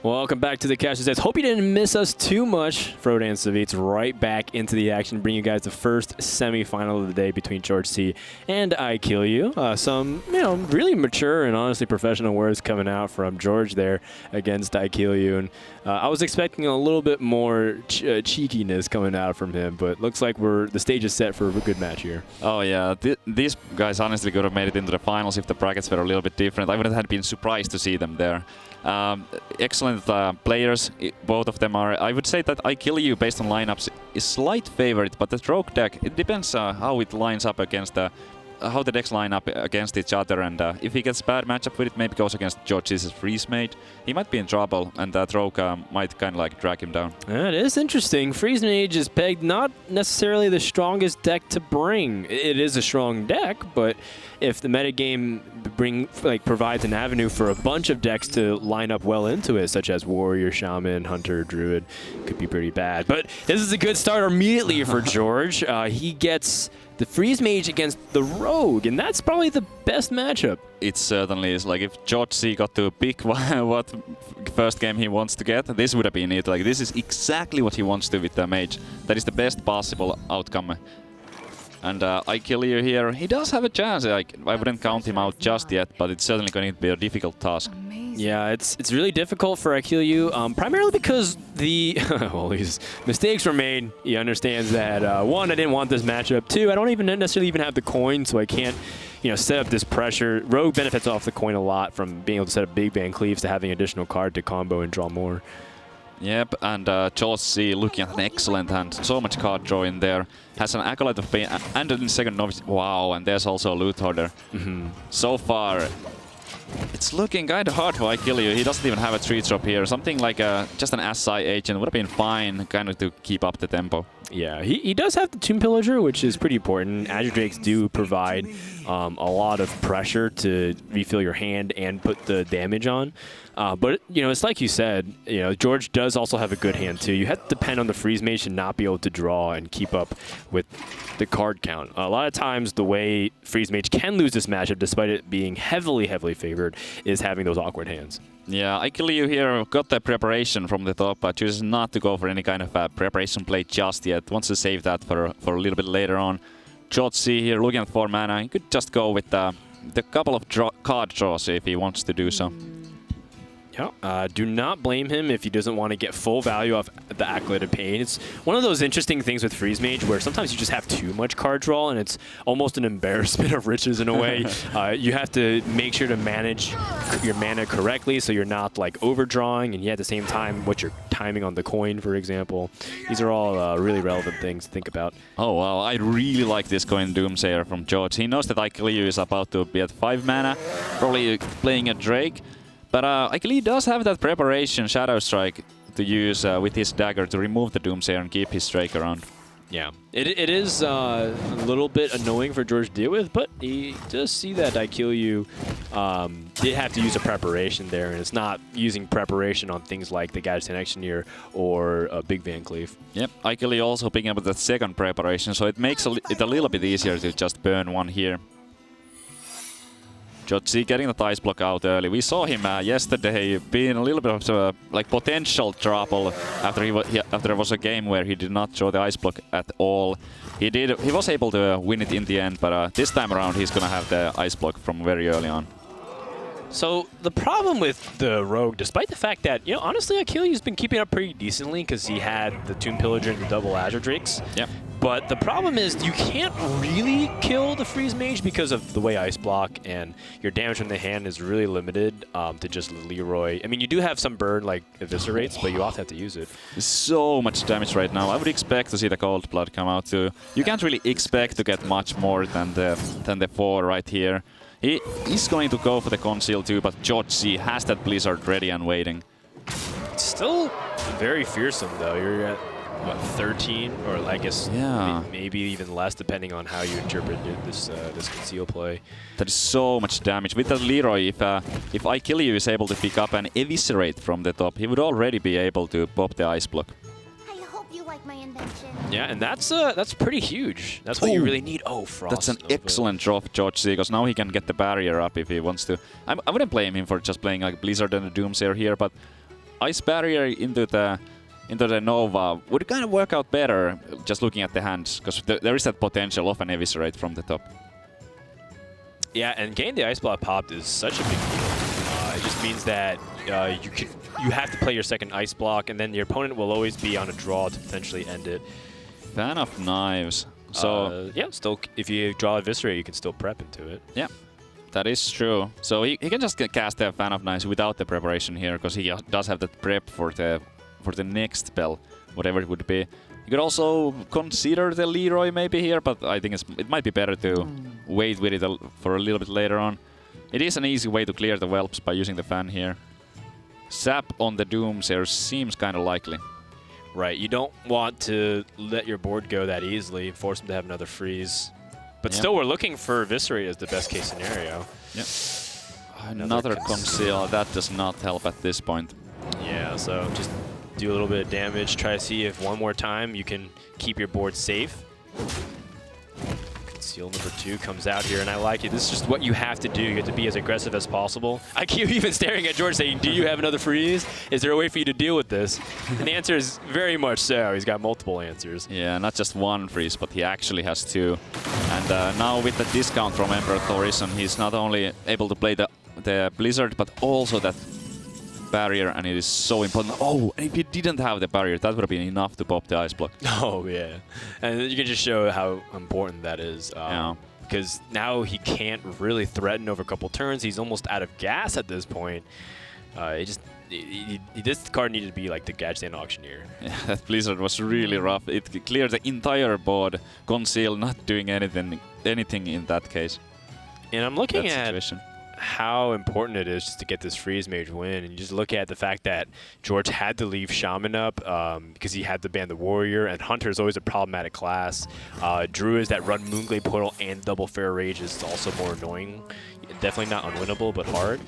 Welcome back to the Cash Stats. Hope you didn't miss us too much. Frodan and Savitz right back into the action, bring you guys the first semifinal of the day between Georgec and Ikealyou. Some, really mature and honestly professional words coming out from George there against Ikealyou. And I was expecting a little bit more cheekiness coming out from him, but looks like the stage is set for a good match here. Oh yeah, these guys honestly could have made it into the finals if the brackets were a little bit different. I wouldn't have been surprised to see them there. Excellent players, both of them are. I would say that Ikealyou, based on lineups, is slight favorite, but the stroke deck, it depends how it lines up against how the decks line up against each other, and if he gets bad matchup with it, maybe goes against Georgec's Freeze Mage, he might be in trouble, and Rogue might kind of like drag him down. That is interesting. Freeze Mage is pegged not necessarily the strongest deck to bring. It is a strong deck, but if the metagame provides an avenue for a bunch of decks to line up well into it, such as Warrior, Shaman, Hunter, Druid, could be pretty bad. But this is a good start immediately for George. He gets the Freeze Mage against the Rogue, and that's probably the best matchup. It certainly is. Like, if Georgec got to pick what first game he wants to get, this would have been it. Like, this is exactly what he wants to with the Mage. That is the best possible outcome. And Ikealyou here, he does have a chance. Like, I wouldn't count him out just yet, but it's certainly going to be a difficult task. Yeah, it's really difficult for Ikealyou, primarily because these mistakes were made. He understands that, one, I didn't want this matchup. Two, I don't even necessarily even have the coin, so I can't, set up this pressure. Rogue benefits off the coin a lot from being able to set up big Van Cleaves to having additional card to combo and draw more. Yep, and Georgec looking at an excellent hand. So much card draw in there. Has an Acolyte of Pain and in second Novice. Wow, and there's also a Loot Hoarder. So far, it's looking kind of hard for Ikealyou. He doesn't even have a 3-drop here. Something like just an SI agent would have been fine, kind of to keep up the tempo. Yeah, he does have the Tomb Pillager, which is pretty important. Azure Drakes do provide a lot of pressure to refill your hand and put the damage on. But, it's like you said, George does also have a good hand, too. You have to depend on the Freeze Mage to not be able to draw and keep up with the card count. A lot of times, the way Freeze Mage can lose this matchup, despite it being heavily, heavily favored, is having those awkward hands. Yeah, Ikealyou here got the preparation from the top, but chooses not to go for any kind of preparation play just yet. Wants to save that for a little bit later on. Georgec here looking at 4 mana. He could just go with the couple of card draws if he wants to do so. Yeah, do not blame him if he doesn't want to get full value off the Acolyte of Pain. It's one of those interesting things with Freeze Mage where sometimes you just have too much card draw and it's almost an embarrassment of riches in a way. You have to make sure to manage your mana correctly so you're not like overdrawing, and yet at the same time what you're timing on the coin, for example. These are all really relevant things to think about. Oh wow, I really like this coin Doomsayer from George. He knows that Ikealyou is about to be at 5 mana, probably playing a Drake. But Ikealyou does have that preparation Shadow Strike to use with his dagger to remove the Doomsayer and keep his Drake around. Yeah, it is a little bit annoying for George to deal with, but he does see that Ikealyou did have to use a preparation there, and it's not using preparation on things like the Gadgetzan Engineer or a Big Van Cleave. Yep, Ikealyou also picking up the second preparation, so it makes it a little bit easier to just burn one here. Georgec getting the Ice Block out early. We saw him yesterday being a little bit of potential trouble after there was a game where he did not draw the Ice Block at all. He was able to win it in the end, but this time around he's gonna have the Ice Block from very early on. So the problem with the Rogue, despite the fact that, honestly, Ikealyou's been keeping up pretty decently because he had the Tomb Pillager and the double Azure Drakes. Yep. But the problem is you can't really kill the Freeze Mage because of the way Ice Block, and your damage from the hand is really limited to just Leroy. I mean, you do have some burn like Eviscerates, but you often have to use it. So much damage right now. I would expect to see the Cold Blood come out too. You can't really expect to get much more than the 4 right here. He is going to go for the Conceal too, but Georgec has that Blizzard ready and waiting. It's still very fearsome though. You're at what, 13, or I guess maybe even less, depending on how you interpret this Conceal play. That is so much damage. With the Leroy, if Ikealyou is able to pick up an Eviscerate from the top, he would already be able to pop the Ice Block. I hope you like my invention. Yeah, and that's pretty huge. That's what you really need. Oh, Frost. That's an excellent draw for Georgec, because now he can get the barrier up if he wants to. I wouldn't blame him for just playing like Blizzard and the Doomsayer here, but Ice Barrier into the Nova would kind of work out better just looking at the hands, because there is that potential of an Eviscerate from the top. Yeah, and getting the Ice Block popped is such a big deal. It just means that you have to play your second Ice Block, and then your opponent will always be on a draw to potentially end it. Fan of Knives. So yeah, still, if you draw Eviscerate, you can still prep into it. Yeah, that is true. So he can just cast the Fan of Knives without the preparation here, because he does have that prep for the next spell, whatever it would be. You could also consider the Leroy maybe here, but I think it might be better to wait with it for a little bit later on. It is an easy way to clear the Whelps by using the Fan here. Zap on the Doomsayer seems kind of likely. Right, you don't want to let your board go that easily, force him to have another freeze. But still, we're looking for Eviscerate as the best case scenario. Yep. Another Conceal, that does not help at this point. Yeah, so just do a little bit of damage, try to see if one more time you can keep your board safe. Conceal number 2 comes out here, and I like it. This is just what you have to do. You have to be as aggressive as possible. I keep even staring at George saying, do you have another freeze? Is there a way for you to deal with this? And the answer is very much so. He's got multiple answers. Yeah, not just one freeze, but he actually has 2. And now with the discount from Emperor Thorison, he's not only able to play the Blizzard, but also that barrier, and it is so important. Oh, and if he didn't have the barrier, that would have been enough to pop the Ice Block. Oh, yeah. And you can just show how important that is. Yeah. Because now he can't really threaten over a couple turns. He's almost out of gas at this point. This card needed to be like the Gadgetzan Auctioneer. Yeah, that Blizzard was really rough. It cleared the entire board. Conceal not doing anything in that case. And I'm looking at situation. How important it is just to get this Freeze Mage win. And you just look at the fact that George had to leave Shaman up because he had to ban the Warrior, and Hunter is always a problematic class. Druids that run Moonglade Portal and double Fair Rage is also more annoying. Definitely not unwinnable, but hard.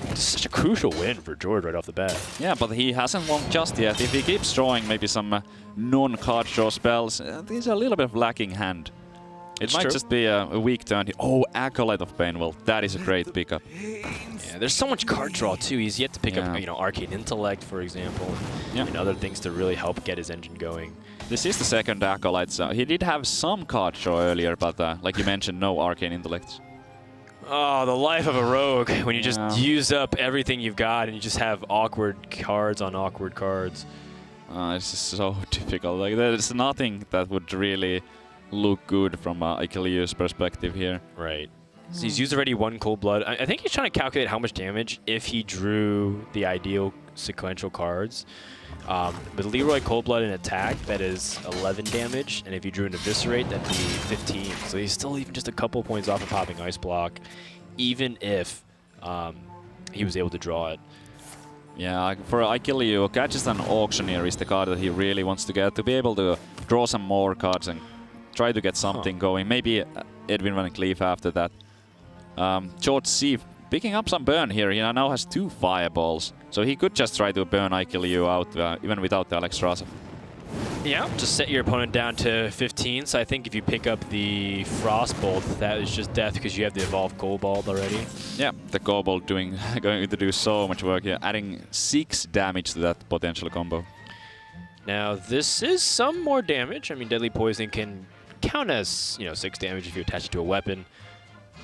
It's such a crucial win for George right off the bat. Yeah, but he hasn't won just yet. If he keeps drawing maybe some non-card draw spells, there's a little bit of lacking hand. It might just be a weak turn. Oh, Acolyte of Pain. Well, that is a great pickup. Yeah, there's so much card draw too. He's yet to pick up, Arcane Intellect, for example, and other things to really help get his engine going. This is the second Acolyte. So he did have some card draw earlier, but like you mentioned, no Arcane Intellect. Oh, the life of a rogue, when you just use up everything you've got and you just have awkward cards on awkward cards. It's just so difficult. Like, there's nothing that would really look good from Ikealyou's perspective here. Right. So he's used already 1 Cold Blood. I think he's trying to calculate how much damage if he drew the ideal sequential cards. With Leroy Cold Blood in attack, that is 11 damage, and if you drew an Eviscerate, that'd be 15. So he's still even just a couple points off of popping Ice Block, even if he was able to draw it. Yeah, for Ikealyou, Gadgetzan Auctioneer is the card that he really wants to get, to be able to draw some more cards and try to get something going. Maybe Edwin Van Cleef after that. George C. picking up some burn here. He now has 2 fireballs, so he could just try to burn Ikealyou out even without the Alex Razov. Yeah, just set your opponent down to 15. So I think if you pick up the Frostbolt, that is just death because you have the Evolved Kobold already. Yeah, the Kobold going to do so much work here, adding 6 damage to that potential combo. Now this is some more damage. I mean, Deadly Poison can count as 6 damage if you attach it to a weapon.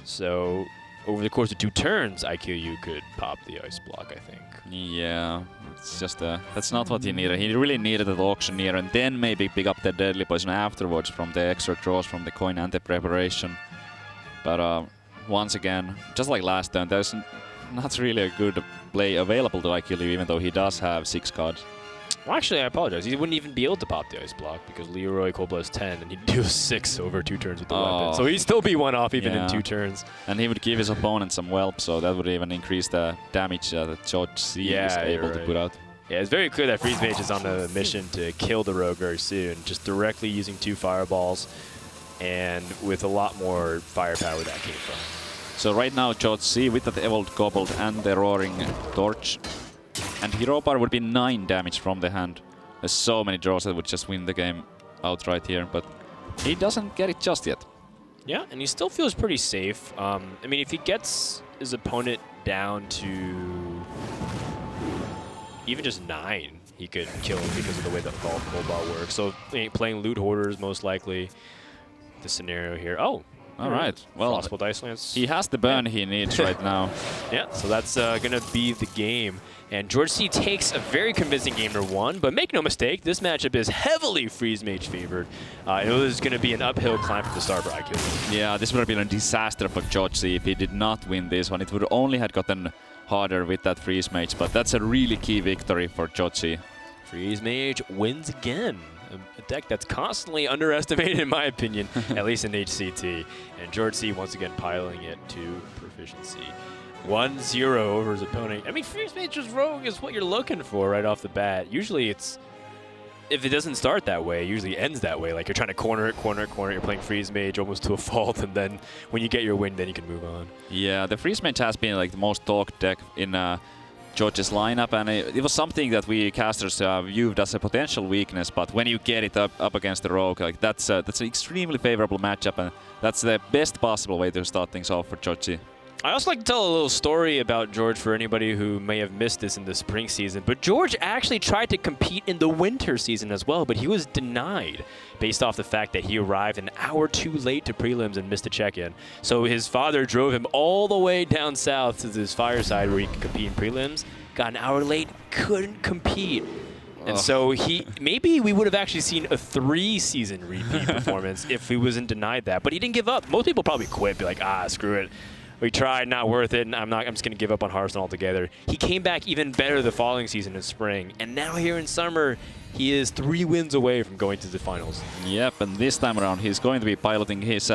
So over the course of 2 turns, Ikealyou could pop the Ice Block, I think. Yeah, it's just that's not what he needed. He really needed the Auctioneer and then maybe pick up the Deadly Poison afterwards from the extra draws from the coin and the preparation. But once again, just like last turn, there's not really a good play available to Ikealyou, even though he does have 6 cards. Well, actually, I apologize. He wouldn't even be able to pop the Ice Block because Leroy Cold Blood is 10, and he'd do 6 over 2 turns with the weapon. So he'd still be 1 off even in 2 turns. And he would give his opponent some whelp, so that would even increase the damage that George C is able to put out. Yeah, it's very clear that Freeze Mage is on a mission to kill the rogue very soon, just directly using 2 fireballs and with a lot more firepower that came from. So right now, George C with that Evolved Kobold and the Roaring Torch. And Hero Bar would be 9 damage from the hand. There's so many draws that would just win the game outright here, but he doesn't get it just yet. Yeah, and he still feels pretty safe. I mean, if he gets his opponent down to even just 9, he could kill him because of the way that Vault Cobalt works. So playing Loot Hoarders most likely the scenario here. Oh, all right. Well, Frostbolt Ice Lance. He has the burn he needs right now. Yeah, so that's going to be the game. And Georgec takes a very convincing game number 1, but make no mistake, this matchup is heavily Freeze Mage favored. It was going to be an uphill climb from the start for Ikealyou. Yeah, this would have been a disaster for Georgec if he did not win this one. It would only have gotten harder with that Freeze Mage, but that's a really key victory for Georgec. Freeze Mage wins again. A deck that's constantly underestimated, in my opinion, at least in HCT. And Georgec once again piling it to proficiency. 1-0 over his opponent. I mean, Freeze Mage's Rogue is what you're looking for right off the bat. Usually it's, if it doesn't start that way, it usually ends that way. Like you're trying to corner it, you're playing Freeze Mage almost to a fault, and then when you get your win, then you can move on. Yeah, the Freeze Mage has been like the most talked deck in George's lineup, and it was something that we casters viewed as a potential weakness, but when you get it up against the Rogue, like that's an extremely favorable matchup, and that's the best possible way to start things off for Georgec. I also like to tell a little story about George for anybody who may have missed this in the spring season. But George actually tried to compete in the winter season as well, but he was denied based off the fact that he arrived an hour too late to prelims and missed a check-in. So his father drove him all the way down south to this fireside where he could compete in prelims. Got an hour late, couldn't compete. And so maybe we would have actually seen a 3-season repeat performance if he wasn't denied that. But he didn't give up. Most people probably quit, be like, screw it. We tried, not worth it, and I'm just going to give up on Hearthstone altogether. He came back even better the following season in spring, and now here in summer, he is 3 wins away from going to the finals. Yep, and this time around, he's going to be piloting his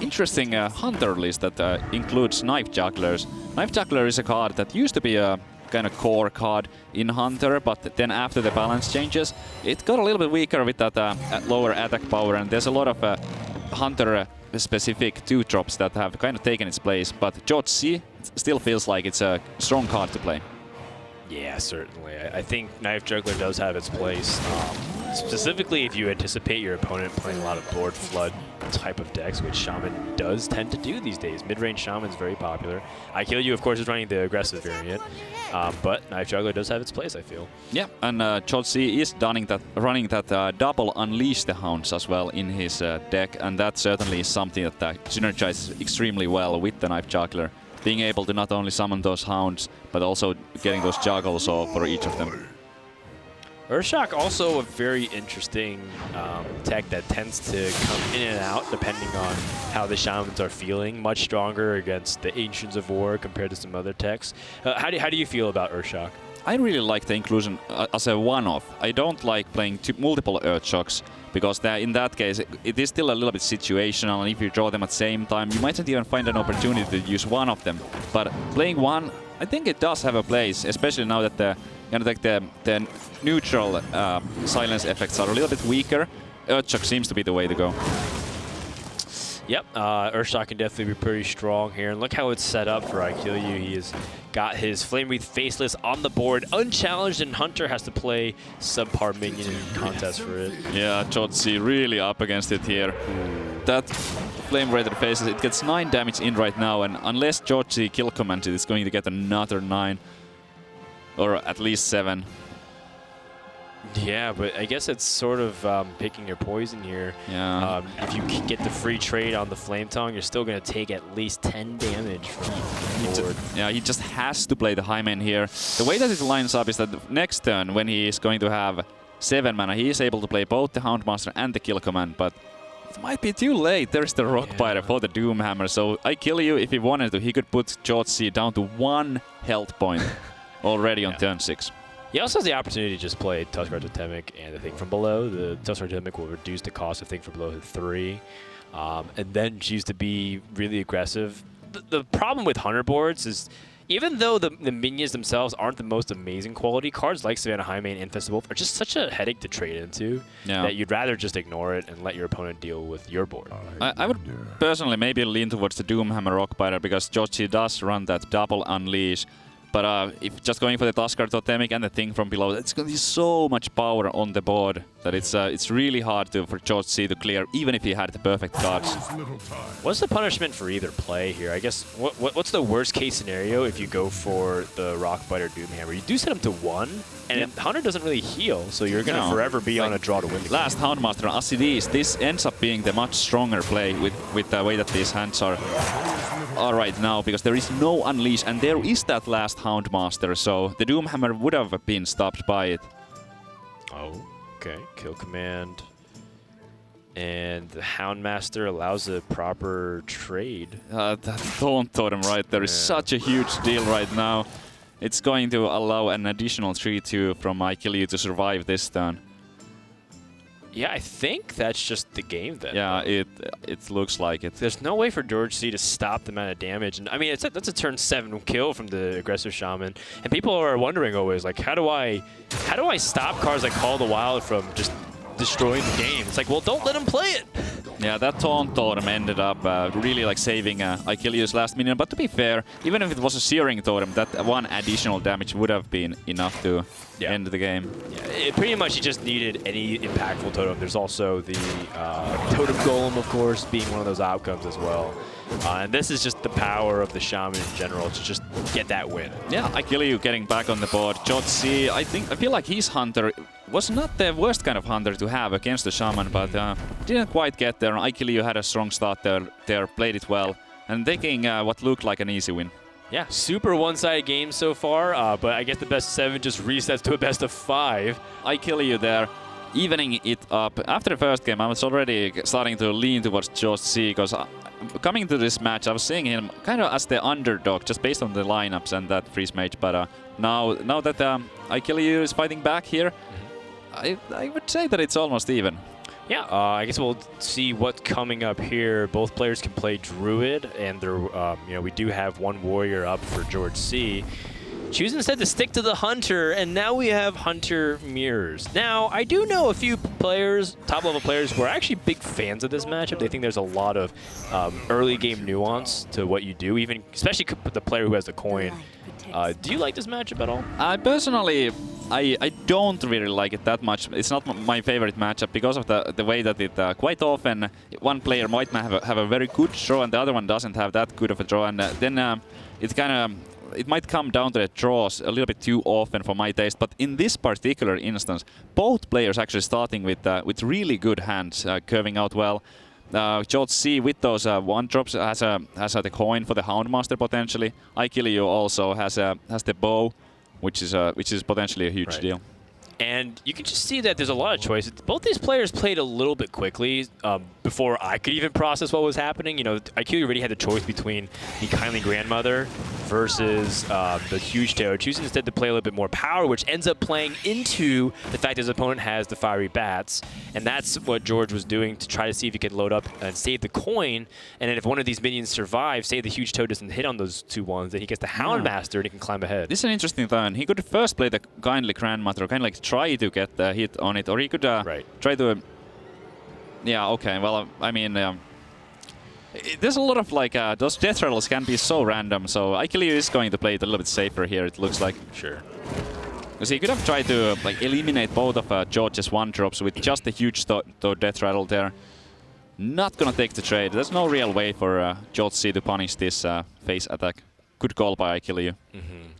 interesting Hunter list that includes Knife Jugglers. Knife Juggler is a card that used to be a kind of core card in Hunter, but then after the balance changes, it got a little bit weaker with that lower attack power, and there's a lot of Hunter specific 2-drops that have kind of taken its place, but Georgec still feels like it's a strong card to play. Yeah, certainly. I think Knife Juggler does have its place. Specifically if you anticipate your opponent playing a lot of board flood type of decks, which Shaman does tend to do these days. Mid-range Shaman is very popular. Ikealyou, of course, is running the aggressive variant, but Knife Juggler does have its place, I feel. Yeah, and Georgec is running that double Unleash the Hounds as well in his deck, and that certainly is something that synergizes extremely well with the Knife Juggler. Being able to not only summon those Hounds, but also getting those juggles off for each of them. Urshak also a very interesting tech that tends to come in and out depending on how the Shamans are feeling. Much stronger against the Ancients of War compared to some other techs. How do you feel about Urshak? I really like the inclusion as a one-off. I don't like playing multiple Earthshocks because in that case it is still a little bit situational, and if you draw them at the same time, you might not even find an opportunity to use one of them. But playing one, I think it does have a place, especially now that the neutral silence effects are a little bit weaker. Earthshock seems to be the way to go. Yep, Urshak can definitely be pretty strong here. And look how it's set up for Ikealyou. He has got his Flame Wreath Faceless on the board, unchallenged, and Hunter has to play subpar minion in contest for it. Yeah, Georgec really up against it here. That Flame Wreath Faceless, it gets 9 damage in right now, and unless Georgec kill commands it, it's going to get another 9. Or at least 7. Yeah, but I guess it's sort of picking your poison here. Yeah. If you get the free trade on the Flame Tongue, you're still going to take at least 10 damage from the board. Yeah, he just has to play the High Man here. The way that it lines up is that next turn, when he is going to have 7 mana, he is able to play both the Houndmaster and the Kill Command, but it might be too late. There's the Rock Biter for the Doomhammer, so Ikealyou, if he wanted to, he could put Georgec down to 1 health point already on turn 6. He also has the opportunity to just play Tuskar Totemic and the Thing from Below. The Tuskar Totemic will reduce the cost of Thing from Below to 3, and then choose to be really aggressive. The problem with Hunter boards is, even though the minions themselves aren't the most amazing quality, cards like Savannah Highmane and Festival are just such a headache to trade into that you'd rather just ignore it and let your opponent deal with your board. I would personally maybe lean towards the Doomhammer Rockbiter because Georgec does run that double Unleash. But if just going for the Tuskar Totemic and the thing from below, it's going to be so much power on the board that it's really hard for George C to clear, even if he had the perfect cards. What's the punishment for either play here? I guess what's the worst case scenario if you go for the Rockbite or Doomhammer? You do set him to 1, and Hunter doesn't really heal, so you're going to forever be on a draw to win the last game. Houndmaster, as it is, this ends up being the much stronger play with the way that these hands are right now, because there is no Unleash, and there is that last Houndmaster, so the Doomhammer would have been stopped by it. Oh, okay. Kill command. And the Houndmaster allows a proper trade. That Taunt Totem right there is such a huge deal right now. It's going to allow an additional 3-2 from Ikealyou to survive this turn. Yeah, I think that's just the game then. Yeah, it looks like it. There's no way for George C to stop the amount of damage. And I mean, that's a turn 7 kill from the aggressive shaman. And people are wondering always, like, how do I stop cards like Call of the Wild from just destroying the game? It's like, well, don't let him play it. Yeah, that Taunt Totem ended up really like saving Ikealyou's last minion. But to be fair, even if it was a Searing Totem, that one additional damage would have been enough to end the game. Yeah, pretty much he just needed any impactful totem. There's also the Totem Golem, of course, being one of those outcomes as well. And this is just the power of the Shaman in general to just get that win. Yeah, Ikealyou getting back on the board. George C, I feel like his Hunter was not the worst kind of Hunter to have against the Shaman, but didn't quite get there. Ikealyou had a strong start there, played it well, and taking what looked like an easy win. Yeah, super one-sided game so far, but I guess the best of 7 just resets to a best of 5. Ikealyou there, evening it up. After the first game, I was already starting to lean towards George C, because coming to this match, I was seeing him kind of as the underdog, just based on the lineups and that freeze mage. But now that Ikealyou is fighting back here, I would say that it's almost even. Yeah, I guess we'll see what's coming up here. Both players can play Druid, and they're, we do have one warrior up for George C. Choose instead to stick to the Hunter, and now we have Hunter Mirrors. Now, I do know a few players, top-level players, who are actually big fans of this matchup. They think there's a lot of early game nuance to what you do, even especially the player who has the coin. Do you like this matchup at all? Personally, I don't really like it that much. It's not my favorite matchup because of the way that it quite often one player might have a very good draw and the other one doesn't have that good of a draw, and then it might come down to the draws a little bit too often for my taste. But in this particular instance, both players actually starting with really good hands, curving out well. George C with those 1-drops has the coin for the Houndmaster potentially. Ikealyou also has the bow, which is potentially a huge deal. And you can just see that there's a lot of choices. Both these players played a little bit quickly before I could even process what was happening. You know, Ikealyou already had the choice between the Kindly Grandmother versus the Huge Toad, choosing instead to play a little bit more power, which ends up playing into the fact his opponent has the Fiery Bats. And that's what George was doing to try to see if he could load up and save the coin. And then if one of these minions survives, say the Huge Toad doesn't hit on those 2 ones, then he gets the Houndmaster and he can climb ahead. This is an interesting turn. He could first play the Kindly Grandmother, kind of like try to get the hit on it, or he could try to... Yeah, okay, well, I mean... there's a lot of like those death rattles can be so random, so Ikealyou is going to play it a little bit safer here, it looks like. Sure. Because he could have tried to like eliminate both of George's 1-drops with just a huge death rattle there. Not gonna take the trade. There's no real way for George C to punish this face attack. Good call by Ikealyou.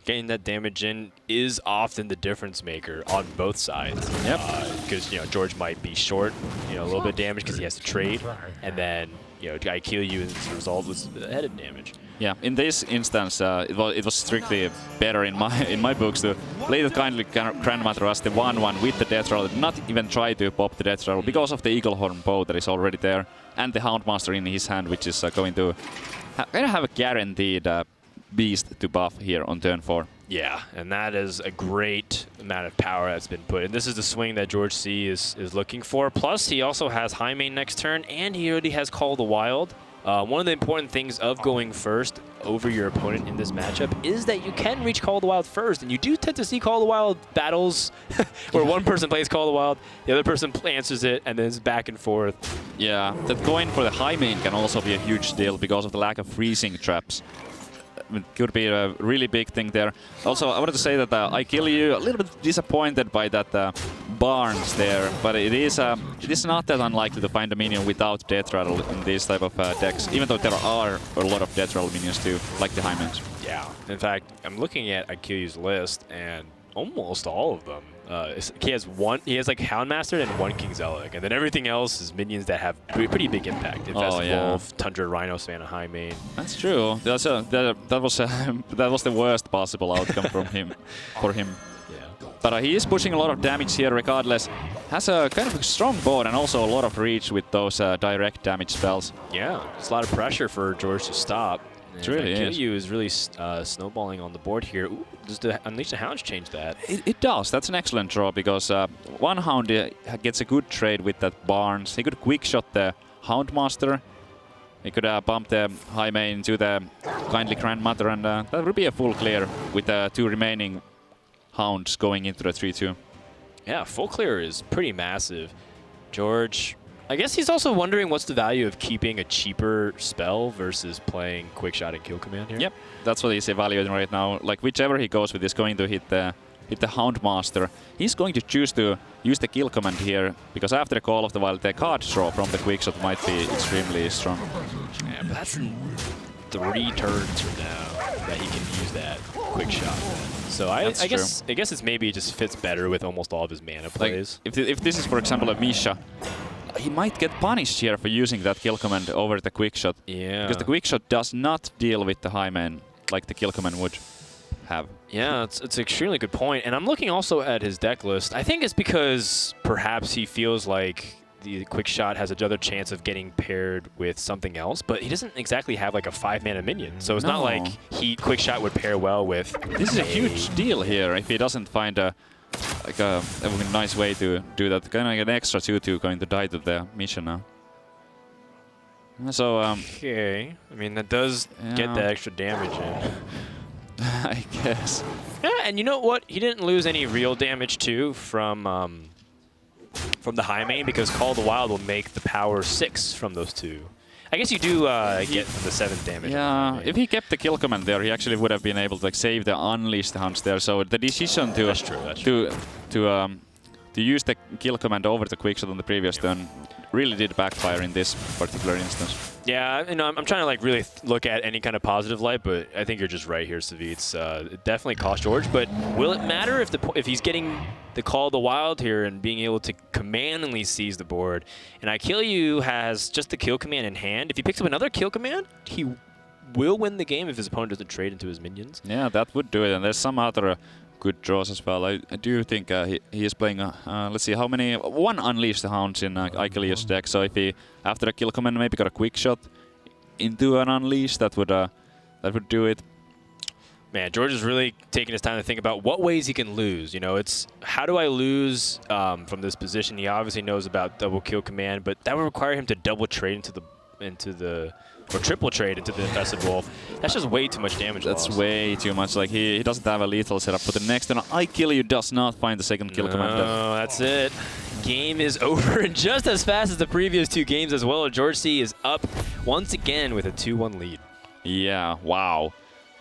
Getting that damage in is often the difference maker on both sides. Yep. Because George might be short, a little bit of damage because he has to trade, and then Ikealyou as a result was ahead in damage. Yeah, in this instance, it was strictly better in my books to play the Kindly Grandmother as the 1/1 with the death rattle, not even try to pop the death rattle because of the Eaglehorn bow that is already there, and the Houndmaster in his hand, which is going to kind of have a guaranteed beast to buff here on turn 4. Yeah, and that is a great amount of power that's been put. And this is the swing that George C is looking for. Plus, he also has high main next turn, and he already has Call of the Wild. One of the important things of going first over your opponent in this matchup is that you can reach Call of the Wild first, and you do tend to see Call of the Wild battles where one person plays Call of the Wild, the other person answers it, and then it's back and forth. Yeah, that going for the high main can also be a huge deal because of the lack of freezing traps. it could be a really big thing there. Also, I wanted to say that Ikealyou a little bit disappointed by that Barnes there, but it is not that unlikely to find a minion without Death Rattle in these type of decks, even though there are a lot of Death Rattle minions too, like the Hymens. Yeah. In fact, I'm looking at Ikealyou's list, and almost all of them. He has like Houndmaster and 1 King Zealot, and then everything else is minions that have pretty big impact. Infested Wolf, Tundra, Rhino, Savannah, High Main. That's true. That was the worst possible outcome from him, for him. Yeah. But he is pushing a lot of damage here regardless. Has a kind of a strong board and also a lot of reach with those direct damage spells. Yeah, it's a lot of pressure for George to stop. It really is. Ikealyou is really snowballing on the board here. Ooh, does the Unleash the Hounds change that? It does. That's an excellent draw because one Hound gets a good trade with that Barnes. He could quick shot the Houndmaster. He could bump the High Main to the Kindly Grandmother, and that would be a full clear with the 2 remaining Hounds going into the 3-2. Yeah, full clear is pretty massive. George, I guess he's also wondering what's the value of keeping a cheaper spell versus playing Quick Shot and Kill Command here. Yep, that's what he's evaluating right now. Like whichever he goes with is going to hit the Houndmaster. He's going to choose to use the Kill Command here because after the Call of the Wild, the card draw from the Quick Shot might be extremely strong. Yeah, but that's 3 turns from now that he can use that Quick Shot. So I guess it's maybe it just fits better with almost all of his mana plays. Like if this is for example a Misha, he might get punished here for using that Kill Command over the Quick Shot. Yeah. Because the Quick Shot does not deal with the High Main like the Kill Command would have. Yeah, it's an extremely good point. And I'm looking also at his deck list. I think it's because perhaps he feels like the Quick Shot has another chance of getting paired with something else, but he doesn't exactly have like a 5-mana minion. So it's not like Quick Shot would pair well with... This is a huge deal here if he doesn't find a nice way to do that. Kind of like an extra 2/2 going to die to the mission now. So okay, I mean that does get the extra damage in. I guess. Yeah, and you know what? He didn't lose any real damage too from the High Main because Call of the Wild will make the power 6 from those 2. I guess you do get the 7th damage. Yeah, if he kept the Kill Command there, he actually would have been able to like save the Unleash the Hounds there. So the decision to to use the Kill Command over the Quick Shot on the previous turn really did backfire in this particular instance. Yeah, you know, I'm trying to like really look at any kind of positive light, but I think you're just right here, Savitz. It definitely cost George, but will it matter if he's getting the Call of the Wild here and being able to commandingly seize the board? And Ikealyou has just the Kill Command in hand. If he picks up another Kill Command, he will win the game if his opponent doesn't trade into his minions. Yeah, that would do it. And there's some other good draws as well. I do think he is playing, let's see, how many? 1 Unleash the Hounds in Ikealyou's deck. So if he, after a Kill Command, maybe got a Quick Shot into an Unleash, that would do it. Man, George is really taking his time to think about what ways he can lose. You know, it's how do I lose from this position? He obviously knows about double Kill Command, but that would require him to double trade into the or triple trade into the Infested Wolf. That's just way too much damage That's loss. way too much. Like he doesn't have a lethal setup for the next turn. Ikealyou does not find the second Kill Command. No, that's it. Game is over, and just as fast as the previous 2 games as well. George C is up once again with a 2-1 lead. Yeah, wow.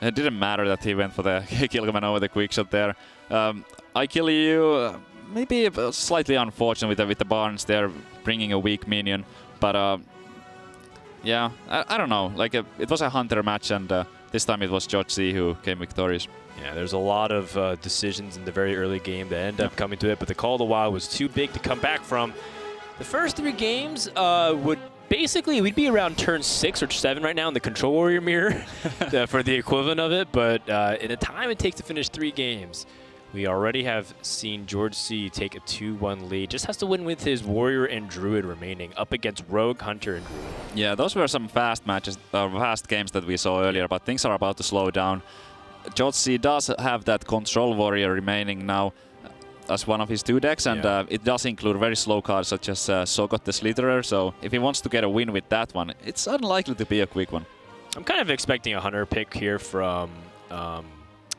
It didn't matter that he went for the Kill Command over the Quick Shot there. Ikealyou maybe slightly unfortunate with the Barnes there, bringing a weak minion, but yeah, I don't know. Like it was a Hunter match, and this time it was George C who came victorious. Yeah, there's a lot of decisions in the very early game that end up coming to it, but the Call of the Wild was too big to come back from. The first 3 games we'd be around turn 6 or 7 right now in the Control Warrior mirror for the equivalent of it, but in the time it takes to finish 3 games, we already have seen George C take a 2-1 lead. Just has to win with his Warrior and Druid remaining up against Rogue, Hunter, and Druid. Yeah, those were some fast matches, fast games that we saw earlier, but things are about to slow down. George C does have that Control Warrior remaining now as one of his 2 decks, and it does include very slow cards such as Sogot the Slitherer, so if he wants to get a win with that one, it's unlikely to be a quick one. I'm kind of expecting a Hunter pick here from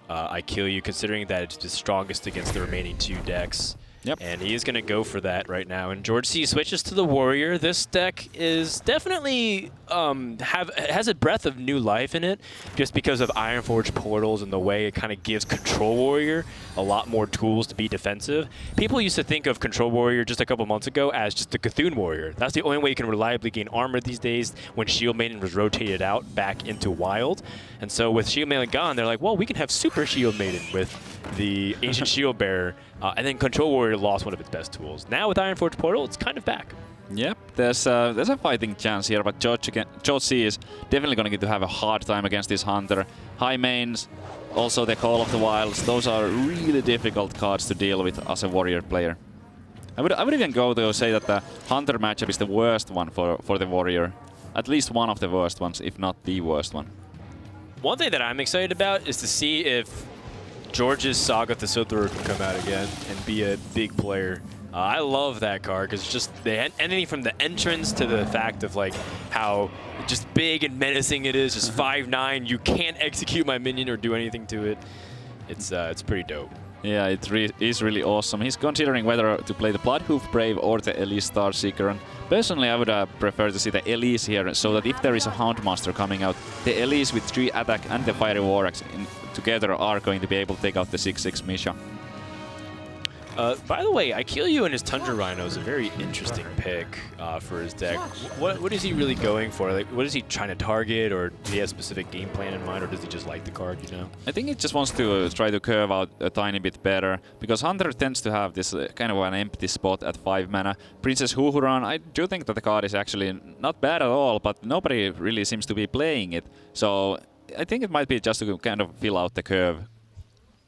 Ikealyou, considering that it's the strongest against the remaining 2 decks. Yep. And he is going to go for that right now. And Georgec switches to the Warrior. This deck is definitely has a breath of new life in it, just because of Ironforge portals and the way it kind of gives Control Warrior a lot more tools to be defensive. People used to think of Control Warrior just a couple months ago as just the Cthulhu Warrior. That's the only way you can reliably gain armor these days when Shield Maiden was rotated out back into Wild. And so with Shield Maiden gone, they're like, well, we can have Super Shield Maiden with the Ancient Shield Bearer. And then Control Warrior lost one of its best tools. Now with Ironforge Portal, it's kind of back. Yep, there's a fighting chance here, but Georgec is definitely going to have a hard time against this Hunter. High mains, also the Call of the Wilds, those are really difficult cards to deal with as a Warrior player. I would even go to say that the Hunter matchup is the worst one for the Warrior. At least one of the worst ones, if not the worst one. One thing that I'm excited about is to see if George's Saga Thistledoer can come out again and be a big player. I love that card because just anything from the entrance to the fact of like how just big and menacing it is, just 5'9", you can't execute my minion or do anything to it. It's pretty dope. Yeah, it is really awesome. He's considering whether to play the Bloodhoof Brave or the Elise Starseeker. And personally, I would prefer to see the Elise here, so that if there is a Houndmaster coming out, the Elise with 3 attack and the Fiery War Axe together are going to be able to take out the 6/6 Misha. By the way, Ikealyou and his Tundra Rhino is a very interesting pick for his deck. What is he really going for? Like, what is he trying to target, or do he have a specific game plan in mind, or does he just like the card, you know? I think he just wants to try to curve out a tiny bit better, because Hunter tends to have this kind of an empty spot at 5 mana. Princess Huhuran, I do think that the card is actually not bad at all, but nobody really seems to be playing it. So I think it might be just to kind of fill out the curve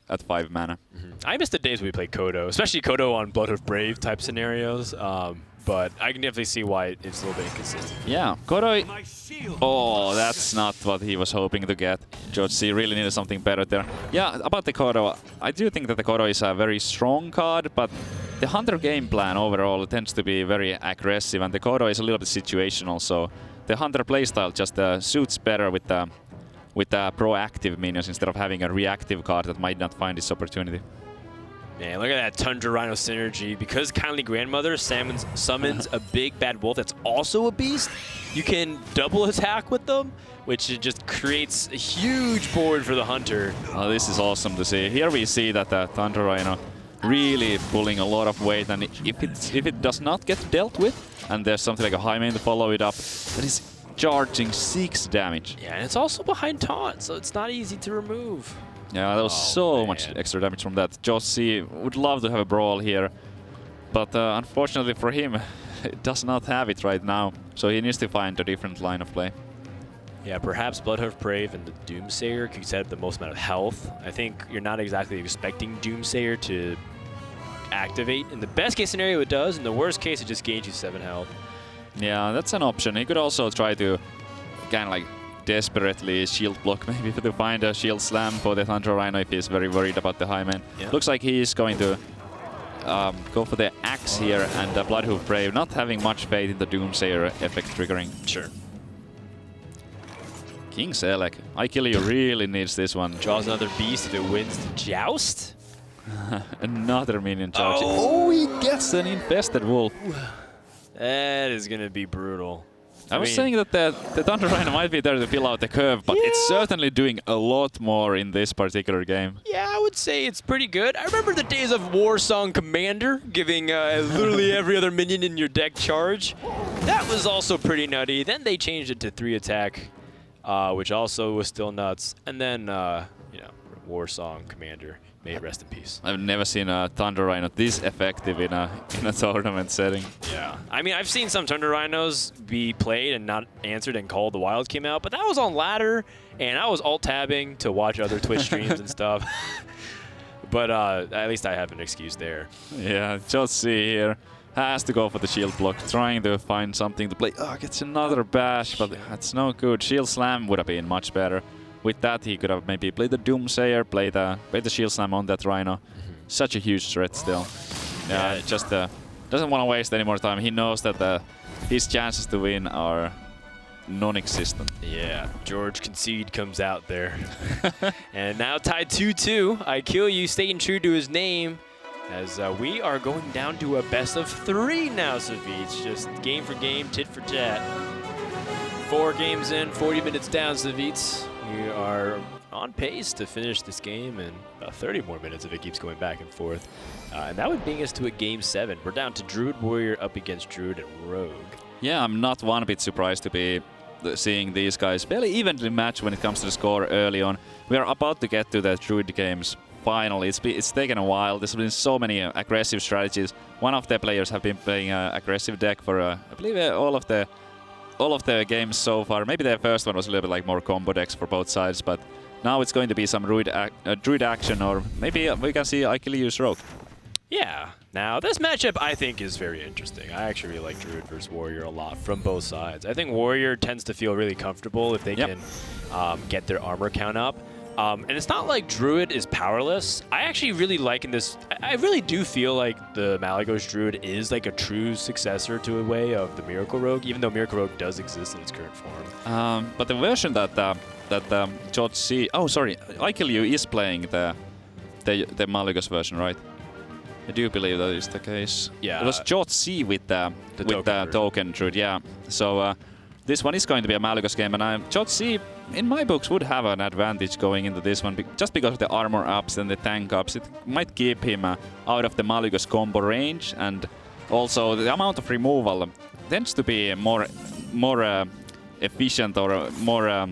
at 5 mana. I miss the days we played Kodo, especially Kodo on Blood of Brave type scenarios. But I can definitely see why it's a little bit inconsistent. Yeah, Kodo. Oh, that's not what he was hoping to get. Georgec really needed something better there. Yeah, about the Kodo, I do think that the Kodo is a very strong card, but the Hunter game plan overall tends to be very aggressive, and the Kodo is a little bit situational, so the Hunter playstyle just suits better with the proactive minions instead of having a reactive card that might not find its opportunity. Man, look at that Tundra Rhino synergy. Because Kindly Grandmother summons a big bad wolf that's also a beast, you can double attack with them, which just creates a huge board for the Hunter. Oh, this is awesome to see. Here we see that the Tundra Rhino really pulling a lot of weight, and if it does not get dealt with, and there's something like a high main to follow it up, that is charging 6 damage. Yeah, and it's also behind taunt, so it's not easy to remove. Yeah, there was much extra damage from that. Georgec would love to have a brawl here, but unfortunately for him, it does not have it right now, so he needs to find a different line of play. Yeah, perhaps Bloodhoof Brave and the Doomsayer could set up the most amount of health. I think you're not exactly expecting Doomsayer to activate. In the best case scenario, it does. In the worst case, it just gains you 7 health. Yeah, that's an option. He could also try to kind of like desperately shield block, maybe to find a shield slam for the Tundra Rhino if he's very worried about the high man. Yeah. Looks like he is going to go for the axe here, and the Bloodhoof Brave not having much faith in the Doomsayer effect triggering. Sure. King Selec. Ikealyou really needs this one. Draws another beast if it wins the Joust. Another minion charge. Oh, he gets an infested wolf. That is going to be brutal. I was saying that the Tundra Rhino might be there to fill out the curve, but it's certainly doing a lot more in this particular game. Yeah, I would say it's pretty good. I remember the days of Warsong Commander, giving literally every other minion in your deck charge. That was also pretty nutty. Then they changed it to 3 attack, which also was still nuts. And then, you know, Warsong Commander. May it rest in peace. I've never seen a Tundra Rhino this effective in a tournament setting. Yeah. I mean, I've seen some Tundra Rhinos be played and not answered and called the Wild came out, but that was on ladder, and I was alt-tabbing to watch other Twitch streams and stuff. But at least I have an excuse there. Yeah, Georgec here has to go for the shield block, trying to find something to play. Oh, gets another bash, but that's no good. Shield slam would have been much better. With that, he could have maybe played the Doomsayer, played the Shield Slam on that Rhino. Such a huge threat still. Yeah, just doesn't want to waste any more time. He knows that his chances to win are non-existent. Yeah, George Concede comes out there. And now tied 2-2. Ikealyou staying true to his name. as we are going down to a best-of-3 now, Savits. Just game for game, tit for tat. 4 games in, 40 minutes down, Savits. We are on pace to finish this game in about 30 more minutes if it keeps going back and forth. And that would bring us to a game 7. We're down to Druid Warrior up against Druid and Rogue. Yeah, I'm not one bit surprised to be seeing these guys fairly evenly matched when it comes to the score early on. We are about to get to the Druid games finally. It's taken a while. There's been so many aggressive strategies. One of the players have been playing an aggressive deck for, I believe, all of the games so far. Maybe the first one was a little bit like more combo decks for both sides, but now it's going to be some Druid action, or maybe we can see Ikealyou's Rogue. Yeah. Now, this matchup, I think, is very interesting. I actually really like Druid versus Warrior a lot from both sides. I think Warrior tends to feel really comfortable if they can get their armor count up. And it's not like Druid is powerless. I actually really like in this... I really do feel like the Malygos Druid is like a true successor to a way of the Miracle Rogue, even though Miracle Rogue does exist in its current form. But the version that Georgec... Oh, sorry. Ikealyou is playing the Malygos version, right? I do believe that is the case. Yeah. It was Georgec with the token Druid, yeah. So this one is going to be a Malygos game, and Georgec, in my books, would have an advantage going into this one, just because of the armor ups and the tank ups. It might keep him out of the Malygos combo range, and also the amount of removal tends to be more efficient or more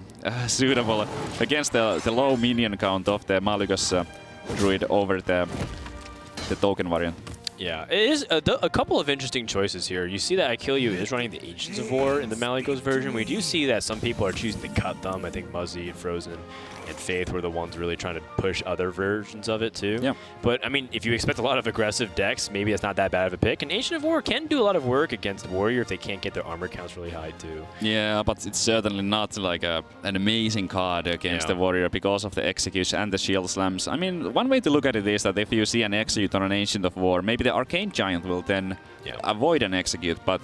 suitable against the low minion count of the Malygos Druid over the token variant. Yeah, it is a couple of interesting choices here. You see that Ikealyou is running the Ancients of War in the Malygos version. We do see that some people are choosing to cut them. I think Muzzy and Frozen and Faith were the ones really trying to push other versions of it too. Yeah. But I mean, if you expect a lot of aggressive decks, maybe it's not that bad of a pick. And Ancient of War can do a lot of work against Warrior if they can't get their armor counts really high too. Yeah, but it's certainly not like an amazing card against the Warrior because of the execution and the shield slams. I mean, one way to look at it is that if you see an execute on an Ancient of War, maybe the Arcane Giant will then avoid an execute, but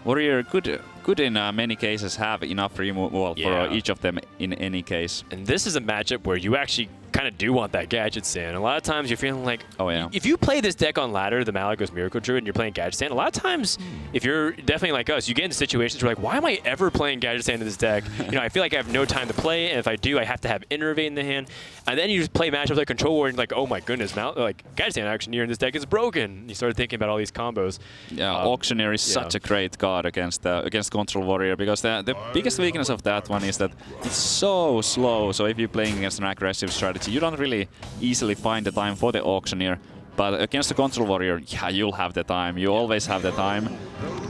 Warrior could in many cases have enough removal for each of them in any case. And this is a matchup where you actually kind of do want that Gadget Stand. A lot of times you're feeling like, if you play this deck on ladder, the Malygos Miracle Druid, and you're playing Gadget Stand, a lot of times, if you're definitely like us, you get into situations where you're like, why am I ever playing Gadget Stand in this deck? You know, I feel like I have no time to play, and if I do, I have to have Innervate in the hand. And then you just play matchups like Control War, and you're like, oh my goodness, Gadget Stand Auctioneer in this deck is broken. You start thinking about all these combos. Yeah, Auctioneer is such a great card against Control Warrior, because the biggest weakness of that one is that it's so slow. So if you're playing against an aggressive strategy, you don't really easily find the time for the Auctioneer. But against the Control Warrior, yeah, you'll have the time. You always have the time.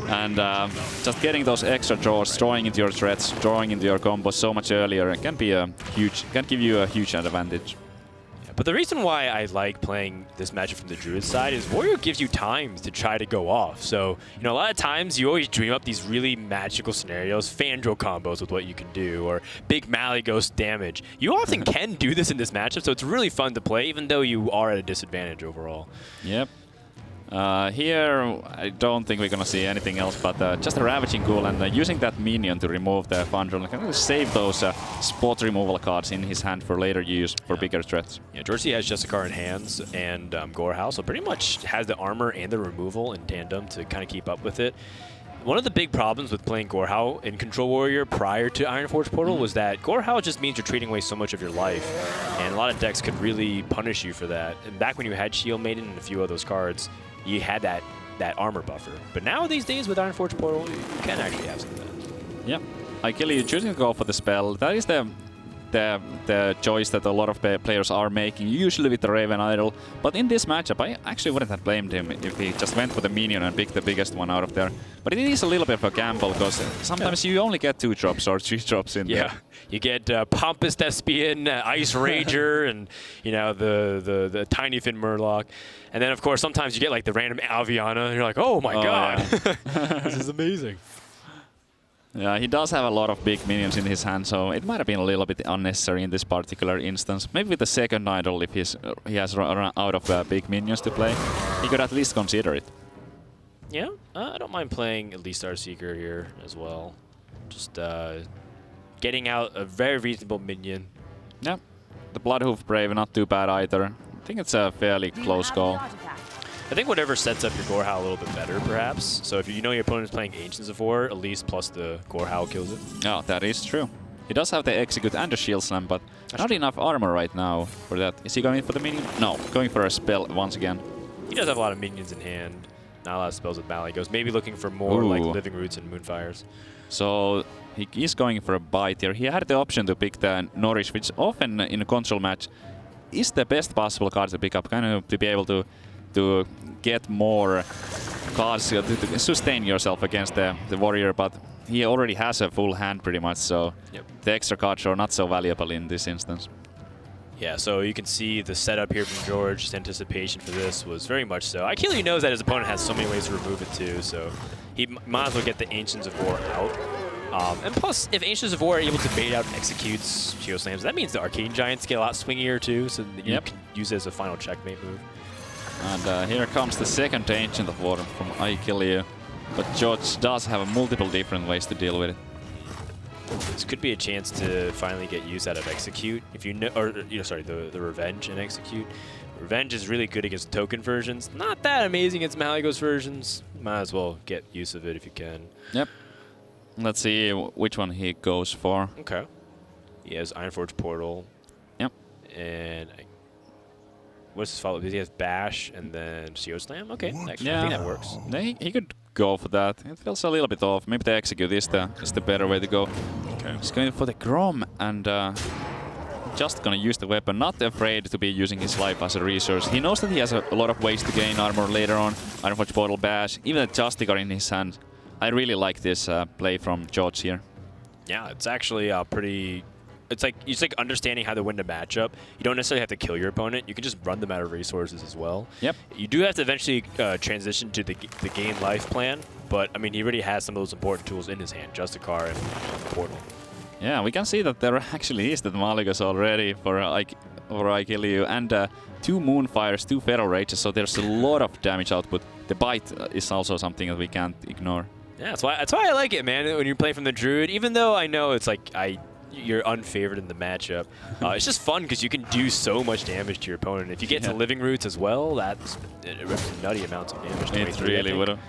And just getting those extra draws, drawing into your threats, drawing into your combos so much earlier can give you a huge advantage. But the reason why I like playing this matchup from the Druid side is Warrior gives you time to try to go off. So, you know, a lot of times you always dream up these really magical scenarios, Fandral combos with what you can do, or big Malygos damage. You often can do this in this matchup, so it's really fun to play, even though you are at a disadvantage overall. Yep. Here, I don't think we're gonna see anything else, but just a Ravaging Ghoul and using that minion to remove the Fandral, can save those spot removal cards in his hand for later use for bigger threats. Yeah, Georgec has Justicar in hands and Gorehowl, so pretty much has the armor and the removal in tandem to kind of keep up with it. One of the big problems with playing Gorehowl in Control Warrior prior to Ironforge Portal was that Gorehowl just means you're trading away so much of your life, and a lot of decks could really punish you for that. And back when you had Shield Maiden and a few of those cards, you had that armor buffer. But now these days with Ironforge Portal, you can actually have some of that. Yeah. Ikealyou choosing to go for the spell. That is the choice that a lot of players are making, usually with the Raven Idol. But in this matchup, I actually wouldn't have blamed him if he just went for the minion and picked the biggest one out of there. But it is a little bit of a gamble, because sometimes you only get 2 drops or 3 drops in there. You get Pompous Thespian, Ice Rager, and you know the Tiny Fin Murloc. And then, of course, sometimes you get like the random Alviana, and you're like, oh my god, this is amazing. Yeah, he does have a lot of big minions in his hand, so it might have been a little bit unnecessary in this particular instance. Maybe with the second idol, if he has run out of big minions to play, he could at least consider it. Yeah, I don't mind playing Elite Star Seeker here as well. Just getting out a very reasonable minion. Yeah, the Bloodhoof Brave, not too bad either. I think it's a fairly close call. I think whatever sets up your Gorehowl a little bit better, perhaps. So if you know your opponent is playing Ancients of War, at least plus the Gorehowl kills it. Oh, that is true. He does have the Execute and the Shield Slam, but not enough armor right now for that. Is he going for the minion? No, going for a spell once again. He does have a lot of minions in hand. Not a lot of spells with Malygos. Maybe looking for more like Living Roots and Moonfires. So he is going for a bite here. He had the option to pick the Nourish, which often in a control match is the best possible card to pick up, kind of to be able to get more cards to sustain yourself against the warrior, but he already has a full hand pretty much, so the extra cards are not so valuable in this instance. Yeah, so you can see the setup here from George. His anticipation for this was very much so. Ikealyou knows that his opponent has so many ways to remove it too, so he might as well get the Ancients of War out. And plus, if Ancients of War are able to bait out and executes Shield Slams, that means the Arcane Giants get a lot swingier too, so that you can use it as a final checkmate move. And here comes the second Ancient of War from Ikealyou, but George does have multiple different ways to deal with it. This could be a chance to finally get use out of Execute. If you know, or sorry, the Revenge and Execute. Revenge is really good against token versions. Not that amazing against Malygos versions. Might as well get use of it if you can. Yep. Let's see which one he goes for. Okay. He has Ironforge Portal. Yep. And what's his follow-up? He has Bash and then Shield Slam. Okay, I think that works. He could go for that. It feels a little bit off. Maybe the Execute is the better way to go. Okay. He's going for the Grom and just gonna use the weapon. Not afraid to be using his life as a resource. He knows that he has a lot of ways to gain armor later on. Ironforge Portal, Bash, even a Justicar in his hand. I really like this play from George here. Yeah, it's actually pretty. It's like understanding how to win the matchup. You don't necessarily have to kill your opponent. You can just run them out of resources as well. Yep. You do have to eventually transition to the gain life plan, but I mean he already has some of those important tools in his hand, Justicar and Portal. Yeah, we can see that there actually is that Malygos already for Ikealyou, and 2 Moonfires, 2 Feral Rages, so there's a lot of damage output. The bite is also something that we can't ignore. Yeah, that's why I like it, man. When you're playing from the Druid, even though I know it's like you're unfavored in the matchup, it's just fun because you can do so much damage to your opponent. If you get to Living Roots as well, that's nutty amounts of damage. It really would have.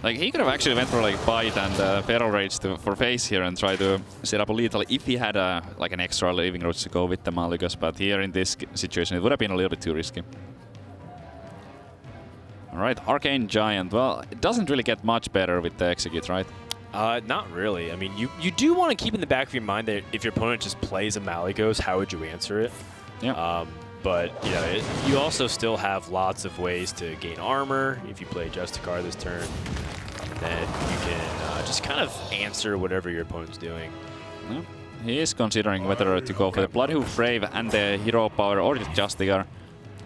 Like he could have actually went for like bite and Feral Rage for face here and try to set up a lethal if he had like an extra Living Roots to go with the Malygos. But here in this situation, it would have been a little bit too risky. All right, Arcane Giant. Well, it doesn't really get much better with the Execute, right? Not really. I mean, you do want to keep in the back of your mind that if your opponent just plays a Malygos, how would you answer it? Yeah. But you also still have lots of ways to gain armor if you play Justicar this turn. And then you can just kind of answer whatever your opponent's doing. Yeah. He is considering whether to go for the Bloodhoof Brave and the Hero Power or the Justicar.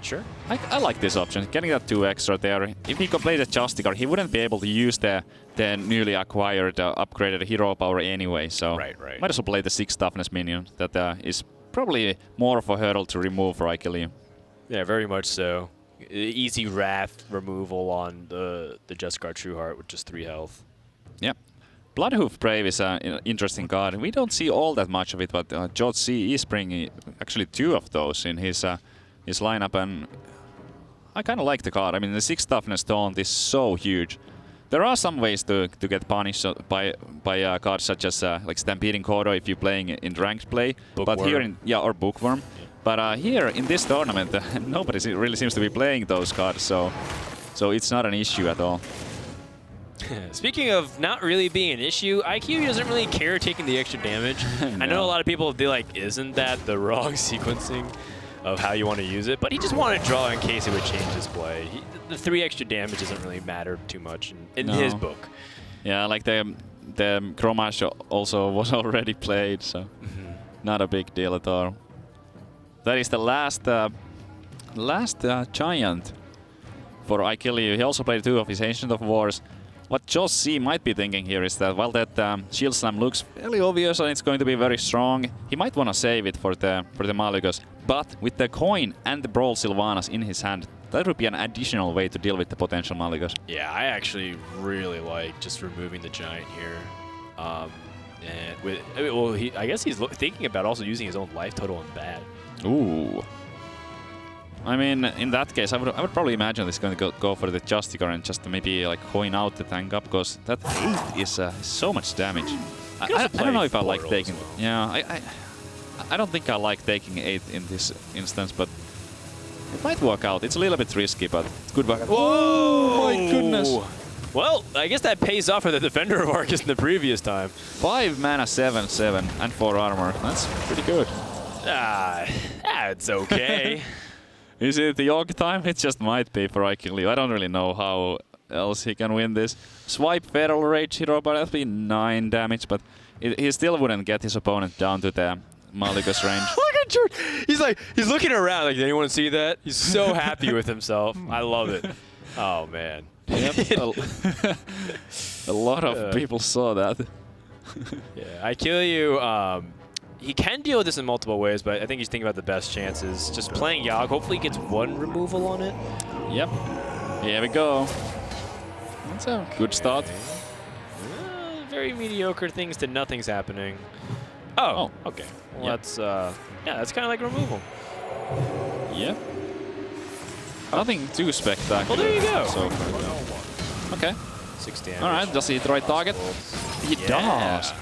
Sure. I like this option, getting that 2 extra there. If he could play the Justicar, he wouldn't be able to use the newly acquired, upgraded Hero Power anyway, so right. might as well play the 6 Toughness minion. That is probably more of a hurdle to remove for Ikealyou. Yeah, very much so. Easy Wrath removal on the Justicar Trueheart with just 3 health. Yep. Bloodhoof Brave is an interesting card. We don't see all that much of it, but George C is bringing actually 2 of those in his lineup, and I kind of like the card. I mean, the 6 Toughness Taunt is so huge. There are some ways to get punished by cards such as like Stampeding Kodo if you're playing in ranked play, Bookworm. but here or Bookworm. Yeah. But here in this tournament, nobody really seems to be playing those cards, so it's not an issue at all. Speaking of not really being an issue, Ikealyou doesn't really care taking the extra damage. No. I know a lot of people will be like, isn't that the wrong sequencing of how you want to use it? But he just wanted to draw in case it would change his play. The 3 extra damage doesn't really matter too much in his book. Yeah, like the Chromash also was already played, so not a big deal at all. That is the last Giant for Ikealyou. He also played 2 of his Ancient of Wars. What Josh C might be thinking here is that while that Shield Slam looks fairly obvious and it's going to be very strong, he might want to save it for the Malygos. But with the coin and the Brawl Sylvanas in his hand, that would be an additional way to deal with the potential Malygos. Yeah, I actually really like just removing the Giant here. I guess he's thinking about also using his own life total on bad. Ooh. I mean, in that case, I would probably imagine he's going to go for the Justicar and just maybe like coin out the tank up, because that 8 is so much damage. I don't know if I like taking. Well. Yeah, I don't think I like taking 8 in this instance, but it might work out. It's a little bit risky, but it's good work. Whoa! My goodness. Well, I guess that pays off for the Defender of Arcus in the previous time. 5 mana, 7/7, and 4 armor. That's pretty good. It's okay. Is it the Yogg time? It just might be for Ikealyou. I don't really know how else he can win this. Swipe Feral Rage Hero, but that'll be 9 damage, but he still wouldn't get his opponent down to the Malygos range. Look at George! He's looking around like, did anyone see that? He's so happy with himself. I love it. Oh, man. Yep. A lot of people saw that. Yeah, Ikealyou, he can deal with this in multiple ways, but I think he's thinking about the best chances. Just playing Yogg, hopefully he gets 1 removal on it. Yep. Here we go. That's a good start. Very mediocre things to nothing's happening. Oh, okay. Well, Yep. that's kind of like removal. Yep. Nothing too spectacular. Well, there you go. So okay. 6 damage. All right. Does he hit the right target? He Yeah. does.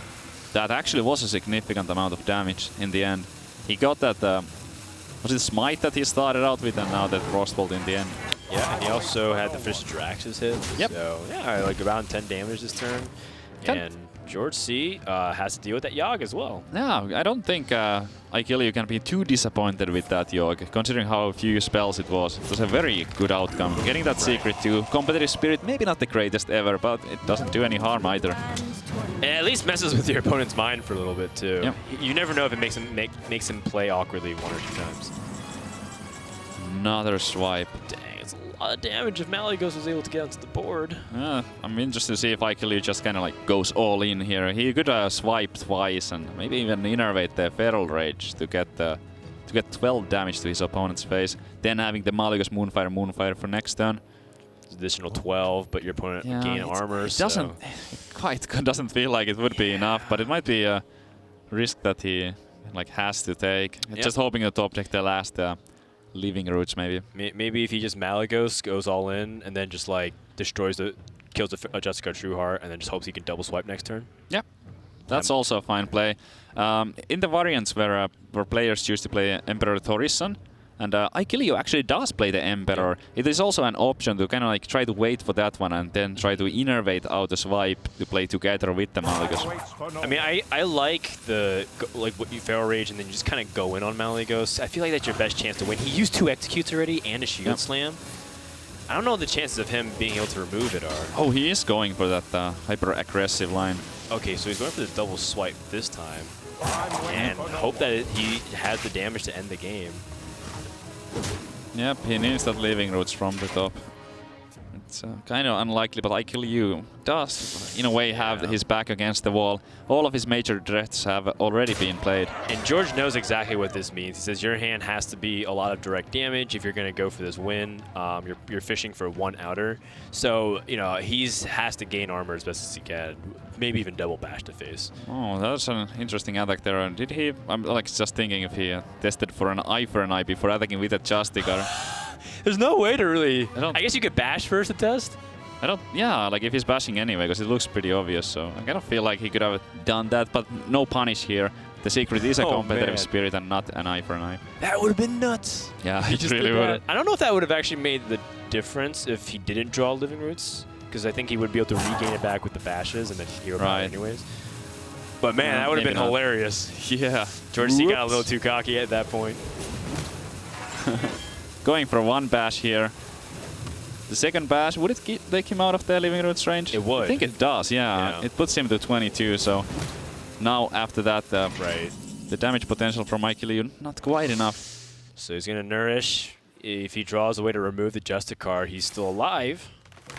That actually was a significant amount of damage in the end. He got that. Was it Smite that he started out with, and now that Frostbolt in the end? Yeah, and he also had the first Drax's hit. Yep. So, yeah, like around 10 damage this turn. And George C has to deal with that Yogg as well. No, I don't think Ikealyou can be too disappointed with that Yogg, considering how few spells it was. It was a very good outcome. Getting that secret too. Competitive spirit, maybe not the greatest ever, but it doesn't do any harm either. It at least messes with your opponent's mind for a little bit too. Yep. You never know if it makes him play awkwardly 1 or 2 times. Another swipe. Dang, it's a lot of damage if Malygos was able to get onto the board. I'm interested to see if Ikealyou just kind of like goes all in here. He could swipe twice and maybe even innervate the Feral Rage to get 12 damage to his opponent's face. Then having the Malygos Moonfire for next turn. Additional 12, but your opponent gain armor. It doesn't feel like it would be enough, but it might be a risk that he like has to take. Yep. Just hoping to top deck the last Living Roots, maybe. Maybe if he just Malygos goes all in and then just like kills a Justicar Trueheart and then just hopes he can double swipe next turn. Yep. That's also a fine play. In the variants where players choose to play Emperor Thaurissan, and Ikealyou actually does play the Emperor. It is also an option to kind of like try to wait for that one and then try to innervate out a swipe to play together with the Malygos. I mean, I like what you Feral Rage and then you just kind of go in on Malygos. I feel like that's your best chance to win. He used 2 executes already and a shield slam. I don't know what the chances of him being able to remove it are. Oh, he is going for that hyper-aggressive line. Okay, so he's going for the double swipe this time. And hope that he has the damage to end the game. Yep, he needs that Living Roots from the top. It's kind of unlikely, but Ikealyou does, in a way, have his back against the wall. All of his major threats have already been played. And George knows exactly what this means. He says your hand has to be a lot of direct damage if you're going to go for this win. You're fishing for 1 outer. So, you know, he has to gain armor as best as he can. Maybe even double bash to face. Oh, that's an interesting attack there. Did he... I'm like just thinking if he tested for an eye before attacking with a Justicar. There's no way to really... I guess you could bash first to test? Yeah, like if he's bashing anyway, because it looks pretty obvious, so I kind of feel like he could have done that, but no punish here. The secret is a competitive spirit and not an eye for an eye. That would have been nuts. Yeah, he just really would. I don't know if that would have actually made the difference if he didn't draw Living Roots, because I think he would be able to regain it back with the bashes and then hero power anyways. But man, that would have been hilarious. Yeah. George C got a little too cocky at that point. Going for 1 bash here. The second bash, would it take him out of the Living Roots range? It would. I think it does, yeah. It puts him to 22, so now after that, the damage potential from Ikealyou, not quite enough. So he's going to Nourish. If he draws a way to remove the Justicar, he's still alive.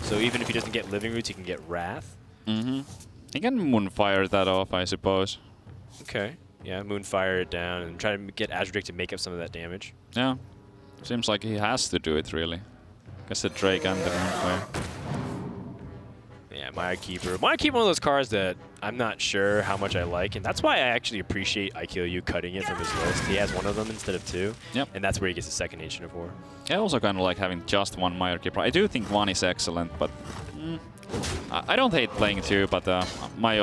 So even if he doesn't get Living Roots, he can get Wrath. Mm-hmm. He can Moonfire that off, I suppose. Okay. Yeah, Moonfire it down and try to get Georgec to make up some of that damage. Yeah. Seems like he has to do it, really. Guess the Drake and the Moonfire. Yeah, Maya Keeper. Maya Keeper, one of those cards that I'm not sure how much I like, and that's why I actually appreciate Ikealyou cutting it from his list. He has one of them instead of two, and that's where he gets his second Ancient of War. I also kind of like having just one Maya Keeper. I do think one is excellent, but I don't hate playing two, but my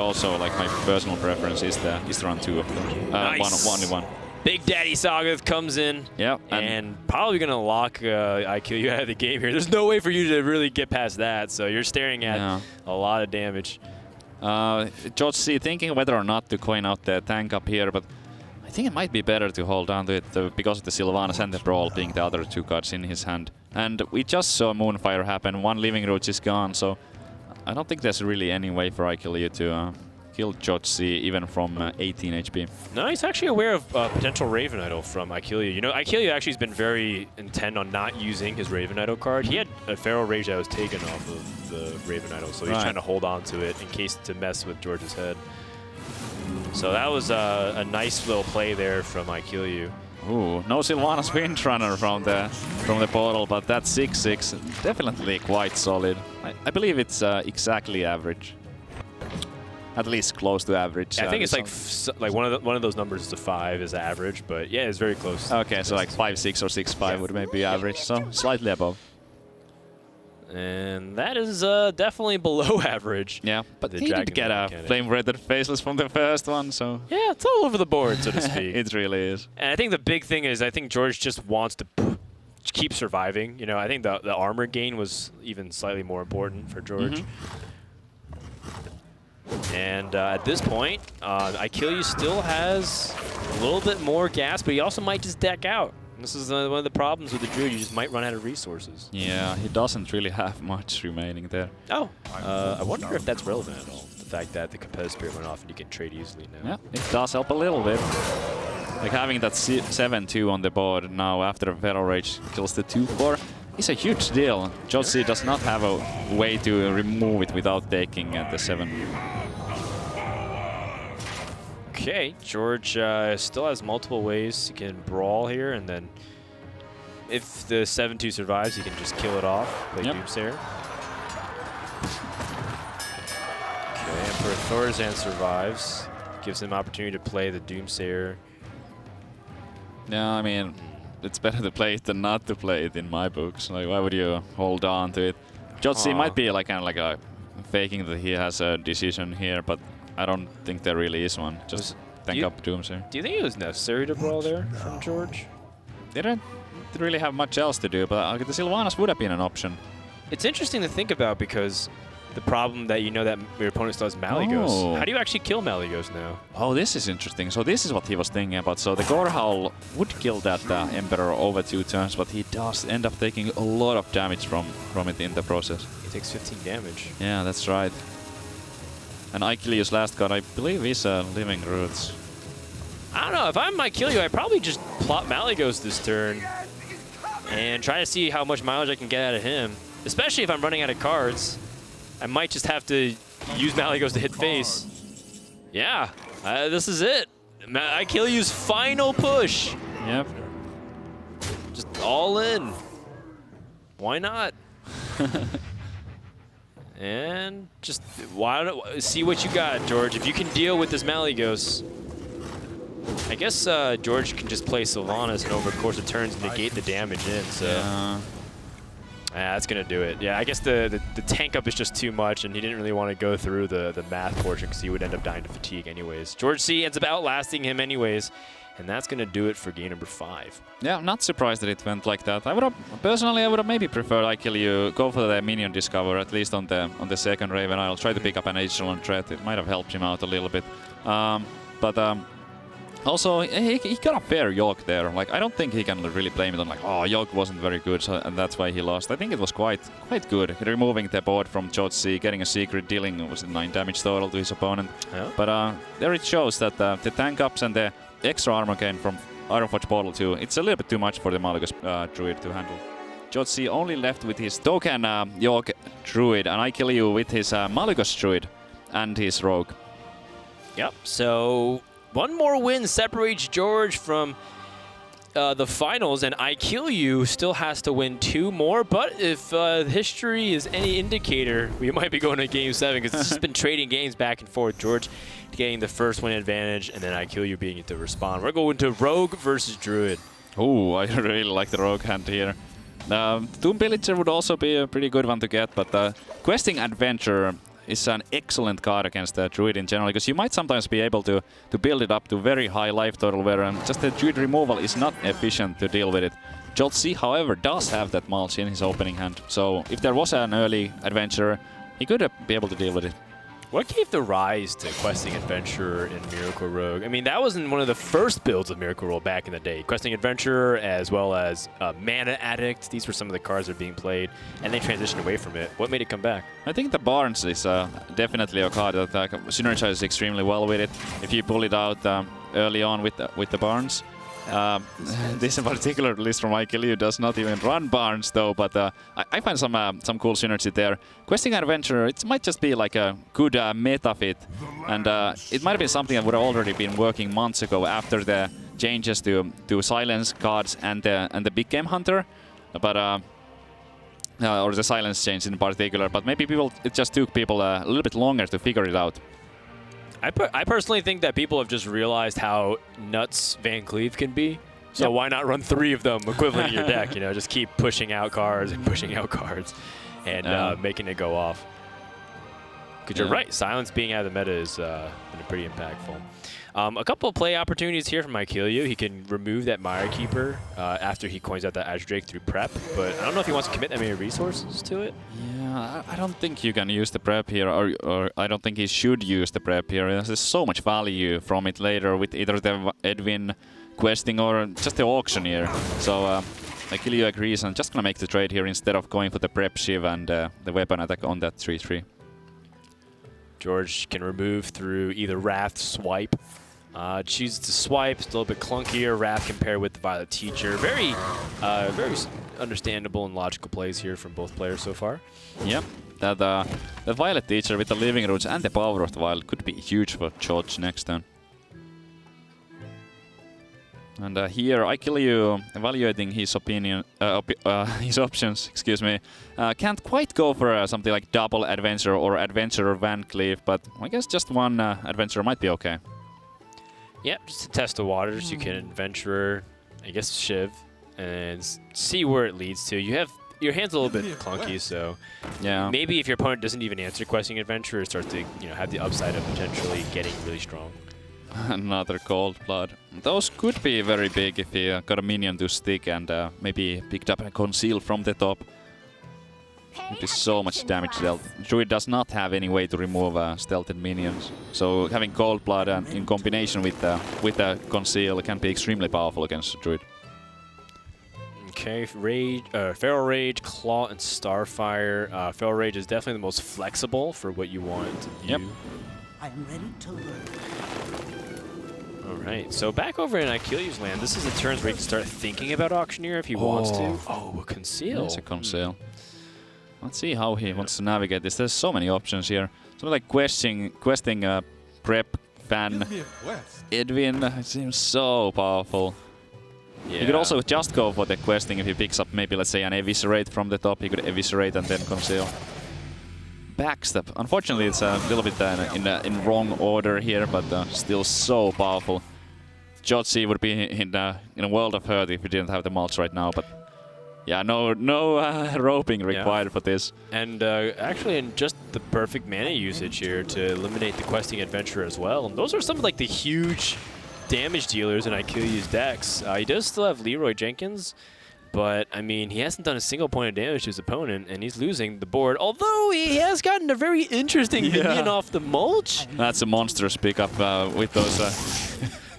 personal preference is to run two of them. Nice. Only one. Big Daddy Sagoth comes in, and probably going to lock Ikealyou out of the game here. There's no way for you to really get past that, so you're staring at a lot of damage. Georgec thinking whether or not to coin out the tank up here, but I think it might be better to hold on to it because of the Sylvanas and the Brawl being the other two cards in his hand. And we just saw Moonfire happen. One Living Root is gone, so I don't think there's really any way for Ikealyou to kill Georgec even from 18 HP. No, he's actually aware of potential Raven Idol from Ikealyou. You know, Ikealyou actually has been very intent on not using his Raven Idol card. He had a Feral Rage that was taken off of the Raven Idol, so he's trying to hold on to it in case to mess with George's head. So that was a nice little play there from Ikealyou. Ooh, no Sylvanas Windrunner from the portal, but that 6/6 definitely quite solid. I believe it's exactly average. At least close to average. I think it's like one of those numbers is a 5 is average, but yeah, it's very close. Okay, so like 5/6 or 6/5 would maybe be average, so slightly above. And that is definitely below average. Yeah, but he did get a flame-rated faceless from the first one, so... Yeah, it's all over the board, so to speak. It really is. And I think the big thing is I think George just wants to keep surviving. You know, I think the armor gain was even slightly more important for George. And at this point, Ikealyou still has a little bit more gas, but he also might just deck out. This is one of the problems with the Druid. You just might run out of resources. Yeah, he doesn't really have much remaining there. Oh, I wonder if that's relevant at all. The fact that the competitive spirit went off and you can trade easily now. Yeah, it does help a little bit. Like having that 7-2 on the board now after Feral Rage kills the 2-4 is a huge deal. Georgec does not have a way to remove it without taking the 7. Okay, George still has multiple ways he can brawl here, and then if the 7-2 survives, he can just kill it off, play Doomsayer. Okay, Emperor Thorazan survives, gives him opportunity to play the Doomsayer. Yeah, I mean, it's better to play it than not to play it in my books. Like, why would you hold on to it? Georgec might be like kind of like a faking that he has a decision here, but I don't think there really is one. Just tank up Doomsayer. Do you think it was necessary to brawl there from George? They didn't really have much else to do, but the Sylvanas would have been an option. It's interesting to think about because the problem that you know that your opponent still has Malygos. Oh. How do you actually kill Malygos now? Oh, this is interesting. So this is what he was thinking about. So the Gorehowl would kill that Emperor over 2 turns, but he does end up taking a lot of damage from it in the process. He takes 15 damage. Yeah, that's right. And Ikealyou's last card, I believe, is Living Roots. I don't know. If I'm Ikealyou, I'd probably just plot Malygos this turn and try to see how much mileage I can get out of him. Especially if I'm running out of cards. I might just have to use Malygos to hit face. Yeah, this is it. Ikealyou's final push. Yep. Just all in. Why not? And just see what you got, George. If you can deal with this Malygos, I guess George can just play Sylvanas and over the course of turns negate the damage in. So that's gonna do it. Yeah, I guess the tank up is just too much, and he didn't really want to go through the math portion because he would end up dying to fatigue anyways. Georgec ends up outlasting him anyways. And that's going to do it for game number 5. Yeah, I'm not surprised that it went like that. Personally, I would have maybe preferred Ikealyou go for the minion discover, at least on the second Raven. I'll try to pick up an additional threat. It might have helped him out a little bit. Also, he got a fair York there. Like, I don't think he can really blame it on like, oh, York wasn't very good, so, and that's why he lost. I think it was quite good. Removing the board from Georgec, getting a secret, dealing was 9 damage total to his opponent. Yeah. But there it shows that the tank ups and the extra armor gain from Ironforge Portal 2, it's a little bit too much for the Malygos Druid to handle. Georgec only left with his token York Druid, and Ikealyou with his Malygos Druid and his Rogue. Yep, so one more win separates George from the finals, and Ikealyou still has to win 2 more. But if history is any indicator, we might be going to Game 7 because it's just been trading games back and forth. George getting the first win advantage, and then Ikealyou being able to respond. We're going to Rogue versus Druid. Oh, I really like the Rogue hand here. Tomb Pillager would also be a pretty good one to get, but Questing Adventure is an excellent card against the Druid in general, because you might sometimes be able to build it up to very high life total, where just the Druid removal is not efficient to deal with it. Georgec, however, does have that mulch in his opening hand, so if there was an early adventurer, he could be able to deal with it. What gave the rise to Questing Adventurer in Miracle Rogue? I mean, that was in one of the first builds of Miracle Rogue back in the day. Questing Adventurer, as well as Mana Addict. These were some of the cards that are being played, and they transitioned away from it. What made it come back? I think the Barnes is definitely a card that synergizes extremely well with it. If you pull it out early on with the Barnes. This in particular list from Ikealyou does not even run Barnes though, but I find some cool synergy there. Questing Adventurer, it might just be like a good meta fit, and it might have been something that would have already been working months ago after the changes to silence cards and the big game hunter, but or the silence change in particular. But maybe it just took people a little bit longer to figure it out. I personally think that people have just realized how nuts Van Cleave can be. So why not run 3 of them equivalent in your deck? You know, just keep pushing out cards and pushing out cards, and making it go off. Because you're right, silence being out of the meta has been pretty impactful. A couple of play opportunities here from Ikealyou. He can remove that Mire Keeper after he coins out that Azure Drake through prep, but I don't know if he wants to commit that many resources to it. Yeah, I don't think you can use the prep here, or I don't think he should use the prep here. There's so much value from it later with either the Edwin questing or just the auctioneer. So Ikealyou agrees and just gonna make the trade here instead of going for the prep shiv and the weapon attack on that 3/3. George can remove through either Wrath, Swipe. Chooses to swipe. It's a little bit clunkier. Wrath compared with the Violet Teacher. Very understandable and logical plays here from both players so far. Yep. The Violet Teacher with the Living Roots and the Power of the Wild could be huge for George next turn. And here, Ikealyou, evaluating his his options, excuse me, can't quite go for something like double Adventurer or Adventurer Van Cleave, but I guess just one Adventurer might be okay. Yeah, just to test the waters, you can Adventurer, I guess Shiv, and see where it leads to. You have your hand's a little bit clunky, so yeah, maybe if your opponent doesn't even answer Questing Adventurer, start to have the upside of potentially getting really strong. Another Cold Blood. Those could be very big if he got a minion to stick and maybe picked up a Conceal from the top. It would be so much damage dealt. Druid does not have any way to remove stealthed minions, so having Cold Blood in combination with the Conceal can be extremely powerful against Druid. Okay, Rage, Feral Rage, Claw, and Starfire. Feral Rage is definitely the most flexible for what you want to do. Yep. I am ready to learn. Alright, so back over in Ikealyou's land, this is the turns where he can start thinking about Auctioneer if he wants to. Oh, a Conceal. It's a Conceal. Let's see how he wants to navigate this. There's so many options here. Something like questing Prep, Fan, Edwin. It seems so powerful. Yeah. He could also just go for the questing if he picks up maybe, let's say, an Eviscerate from the top. He could Eviscerate and then Conceal. Backstep. Unfortunately, it's a little bit in wrong order here, but still so powerful. Georgec would be in a world of hurt if he didn't have the mulch right now, but yeah, no roping required for this. And actually, in just the perfect mana usage here to eliminate the Questing Adventurer as well. And those are some of like the huge damage dealers in Ikealyou's decks. He does still have Leroy Jenkins, but I mean, he hasn't done a single point of damage to his opponent, and he's losing the board. Although he has gotten a very interesting minion off the mulch. That's a monstrous pickup with those.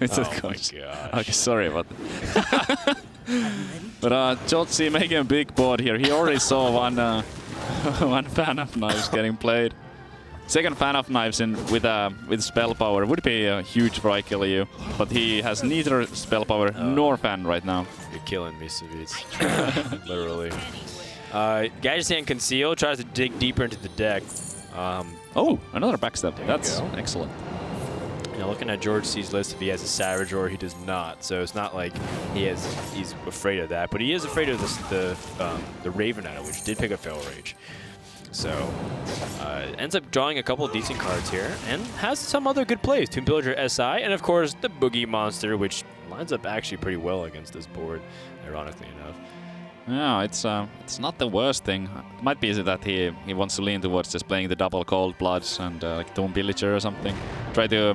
Oh my gosh. Okay, sorry about that. But Georgec making a big board here. He already saw one Fan of Knives getting played. Second Fan of Knives with spell power would be huge for Ikealyou, but he has neither spell power nor Fan right now. You're killing me, Savitz. Literally. Gadgetzan Conceal tries to dig deeper into the deck. Oh, another backstab. That's excellent. Now looking at George C's list, if he has a Savage or he does not, so it's not like he's afraid of that, but he is afraid of the Raven Idol, which did pick up Feral Rage. So ends up drawing a couple of decent cards here, and has some other good plays. Tomb Pillager SI, and of course the Boogie Monster, which lines up actually pretty well against this board, ironically enough. Yeah, it's not the worst thing. It might be that he wants to lean towards just playing the double Cold Bloods and like Tomb Pillager or something. Try to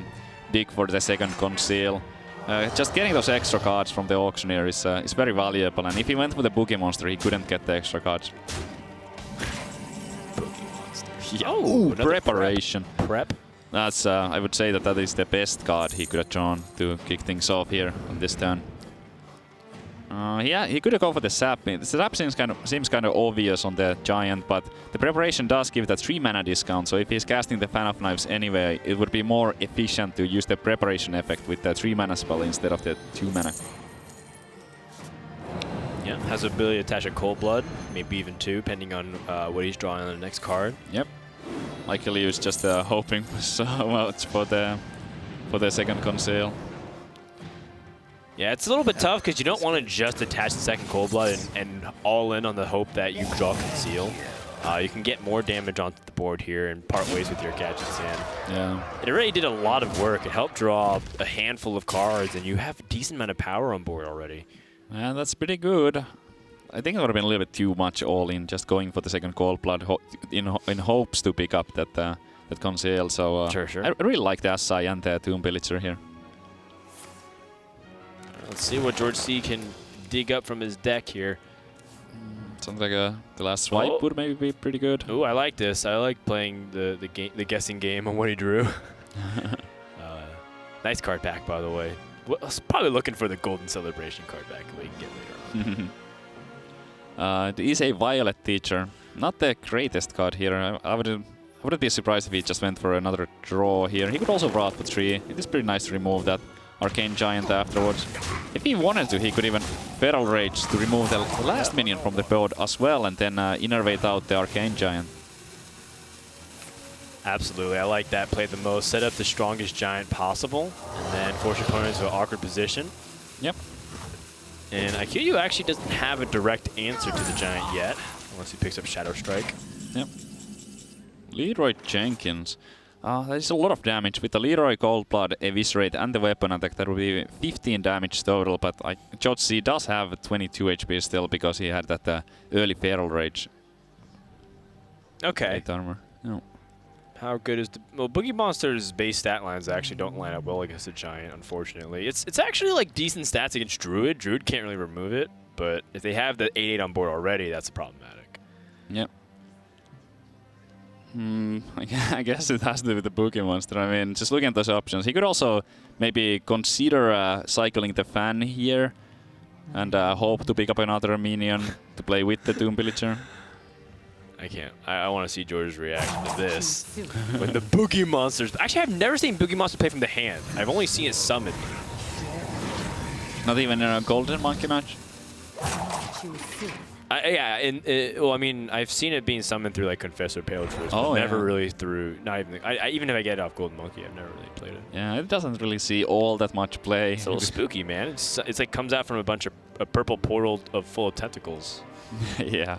dig for the second Conceal. Just getting those extra cards from the auctioneer is very valuable, and if he went with the Boogie Monster, he couldn't get the extra cards. Oh, preparation. Prep? That's I would say that is the best card he could have drawn to kick things off here on this turn. Yeah, he could have gone for the Sap. The Sap seems kind of obvious on the Giant, but the preparation does give that 3 mana discount. So if he's casting the Fan of Knives anyway, it would be more efficient to use the preparation effect with the 3 mana spell instead of the 2 mana. Yeah, has the ability to attach a Cold Blood, maybe even 2, depending on what he's drawing on the next card. Yep. Ikealyou is just hoping so much for the second Conceal. Yeah, it's a little bit tough because you don't want to just attach the second Cold Blood and all in on the hope that you draw Conceal. You can get more damage onto the board here and part ways with your Gadget Sand. Yeah. It already did a lot of work. It helped draw a handful of cards, and you have a decent amount of power on board already. Yeah, that's pretty good. I think it would have been a little bit too much all in, just going for the second Cold Blood in hopes to pick up that Conceal. So sure. I really like the SI and the Tomb Pillager here. Let's see what George C can dig up from his deck here. Sounds like the last swipe would maybe be pretty good. Ooh, I like this. I like playing the guessing game on what he drew. Nice card back, by the way. I was probably looking for the Golden Celebration card back we can get later on. It is a Violet Teacher. Not the greatest card here. I wouldn't be surprised if he just went for another draw here. He could also draw out for 3. It is pretty nice to remove that Arcane Giant afterwards. If he wanted to, he could even Feral Rage to remove the last minion from the board as well, and then innervate out the Arcane Giant. Absolutely, I like that play the most. Set up the strongest Giant possible, and then force your opponent into an awkward position. Yep. And Ikealyou actually doesn't have a direct answer to the Giant yet, unless he picks up Shadow Strike. Yep. Leroy Jenkins. There's a lot of damage. With the Leroy Cold Blood, Eviscerate, and the weapon attack, that would be 15 damage total, but George C does have 22 HP still because he had that early Feral Rage. Okay. 8 armor. No. How good is the... Well, Boogie Monster's base stat lines actually don't line up well against the Giant, unfortunately. It's actually like decent stats against Druid. Druid can't really remove it, but if they have the 8/8 on board already, that's problematic. Yep. I guess it has to do with the Boogie Monster. I mean, just looking at those options, he could also maybe consider cycling the Fan here and hope to pick up another minion to play with the Tomb Pillager. I can't. I want to see George's reaction to this. When the Boogie Monsters... Actually, I've never seen Boogie Monster play from the hand. I've only seen it summoned. Not even in a Golden Monkey match? Well, I mean, I've seen it being summoned through like Confessor Pale Truth, but never really through. Not even. Even if I get it off Golden Monkey, I've never really played it. Yeah, it doesn't really see all that much play. It's a little spooky, man. It's like comes out from a bunch of a purple portal full of tentacles. Yeah.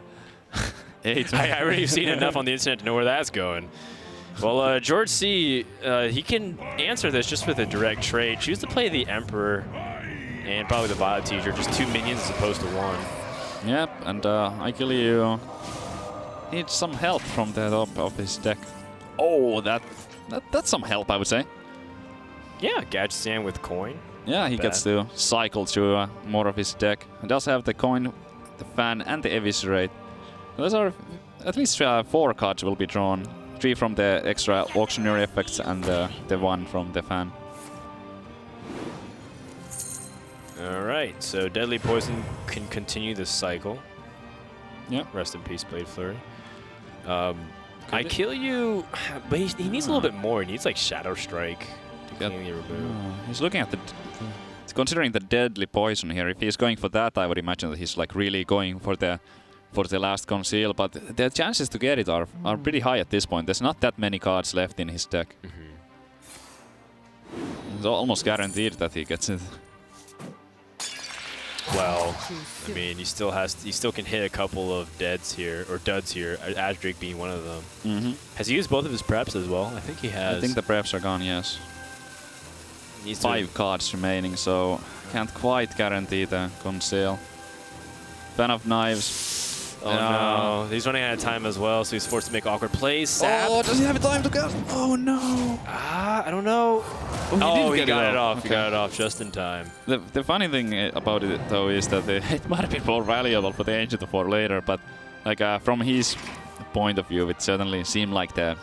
I already seen enough on the internet to know where that's going. Well, George C, he can answer this just with a direct trade. Choose to play the Emperor and probably the Violet Teacher, just 2 minions as opposed to 1. Yep, and Ikealyou needs some help from the top of his deck. Oh, that's some help, I would say. Yeah, Gadget Sand with coin. Yeah, he gets to cycle through more of his deck. He does have the coin, the Fan, and the Eviscerate. Those are at least 4 cards will be drawn. 3 from the extra auctioneer effects and the 1 from the Fan. All right, so Deadly Poison can continue this cycle. Yep. Rest in peace, Blade Flurry. Ikealyou, but he needs a little bit more. He needs like Shadow Strike to cleanly remove. He's looking at he's considering the Deadly Poison here. If he's going for that, I would imagine that he's like really going for the last Conceal, but the chances to get it are pretty high at this point. There's not that many cards left in his deck. It's almost guaranteed that he gets it. Well, I mean, he still can hit a couple of duds here, Azdrake being one of them. Has he used both of his preps as well? I think he has. I think the preps are gone, yes. Needs 5 cards remaining, so can't quite guarantee the conceal. Fan of Knives. Oh no, he's running out of time as well, so he's forced to make awkward plays. Sap. Oh, does he have time to cast? Oh no! I don't know. He got it off. He got it off just in time. The funny thing about it though is that it might have been more valuable for the Ancient of War later, but like from his point of view, it certainly seemed like the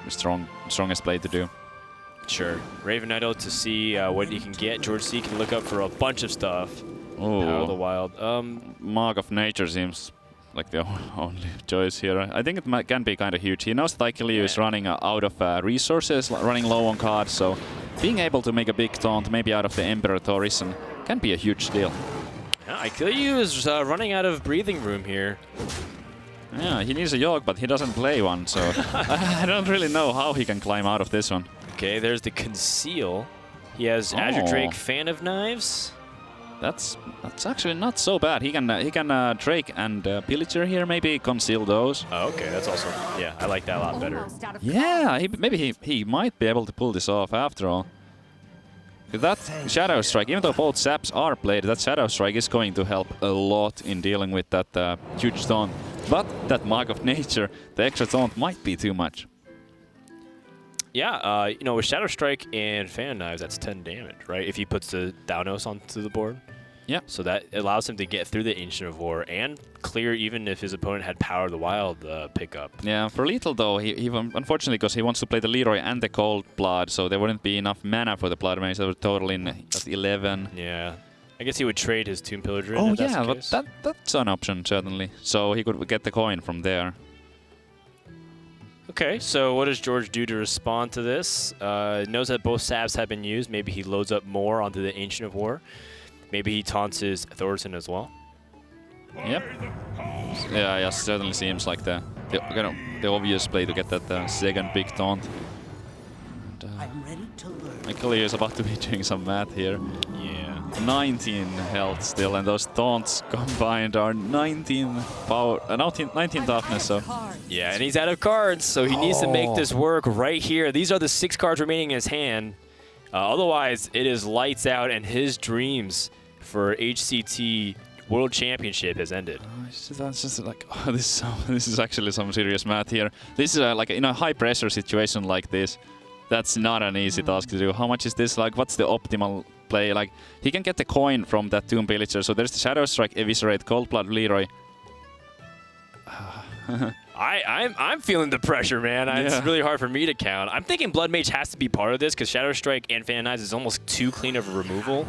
strongest play to do. Sure. Raven Idol to see what he can get. Georgec can look up for a bunch of stuff. Oh, Power of the Wild. Mark of Nature seems like the only choice here. I think it can be kind of huge. He knows that Ikealyou is running out of resources, running low on cards, so being able to make a big taunt, maybe out of the Emperor Torison, can be a huge deal. Yeah, Ikealyou is running out of breathing room here. Yeah, he needs a York, but he doesn't play one, so I don't really know how he can climb out of this one. Okay, there's the Conceal. He has Azdrake, Fan of Knives. That's actually not so bad. He can Drake and Pillager here, maybe conceal those. Oh, okay, that's also, yeah, I like that a lot better. Yeah, maybe he might be able to pull this off after all. That Shadow Strike, even though both Saps are played, that Shadow Strike is going to help a lot in dealing with that huge taunt. But that Mark of Nature, the extra taunt might be too much. Yeah, you know, with Shadow Strike and Fan Knives, that's 10 damage, right? If he puts the Downos onto the board. Yeah. So that allows him to get through the Ancient of War and clear even if his opponent had Power of the Wild pickup. Yeah, for lethal though, he unfortunately, because he wants to play the Leroy and the Cold Blood, so there wouldn't be enough mana for the Blood Mage. That would total in at 11. Yeah. I guess he would trade his Tomb Pillager in Oh if that's yeah, the but case. that's an option, certainly. So he could get the coin from there. Okay, so what does George do to respond to this? Knows that both Saps have been used. Maybe he loads up more onto the Ancient of War. Maybe he taunts his Thorson as well. Yep. Yeah, certainly seems like the obvious play to get that second big taunt. I'm ready to learn. Ikealyou is about to be doing some math here. Yeah. 19 health still, and those taunts combined are 19 power, 19 toughness. So Yeah, and he's out of cards, so he needs to make this work right here. These are the 6 cards remaining in his hand. Otherwise, it is lights out, and his dreams for HCT World Championship has ended. That's just like, oh, this is actually some serious math here. This is like in a high pressure situation like this. That's not an easy task to do. How much is this? Like, what's the optimal play? Like, he can get the coin from that Tomb Pillager. So there's the Shadow Strike, Eviscerate, Cold Blood, Leroy. I'm feeling the pressure, man. It's really hard for me to count. I'm thinking Blood Mage has to be part of this because Shadow Strike and Fan Knives is almost too clean of a removal.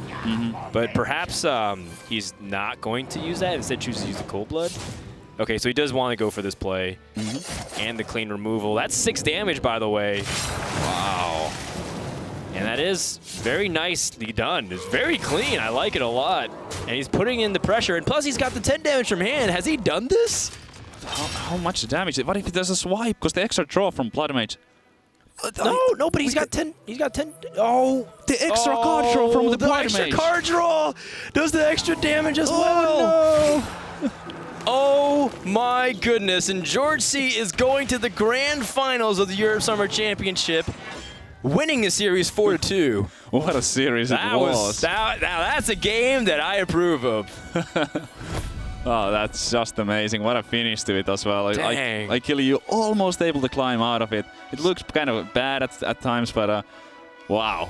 But perhaps he's not going to use that. Instead, chooses to use the Cold Blood. Okay, so he does want to go for this play. And the clean removal. That's 6 damage, by the way. Wow. And that is very nicely done. It's very clean. I like it a lot. And he's putting in the pressure. And plus, he's got the 10 damage from hand. Has he done this? How much damage? What if he does a swipe? Because the extra draw from Blood Mage. No, but he's got 10. He's got 10. Oh, the extra card draw from the Blood Mage. The extra card draw does the extra damage as well. No. Oh my goodness! And Georgec is going to the grand finals of the Europe Summer Championship, winning the series 4-2. What a series it was! Now that's a game that I approve of. Oh, that's just amazing. What a finish to it as well. Dang. Ikealyou almost able to climb out of it. It looks kind of bad at times, but wow.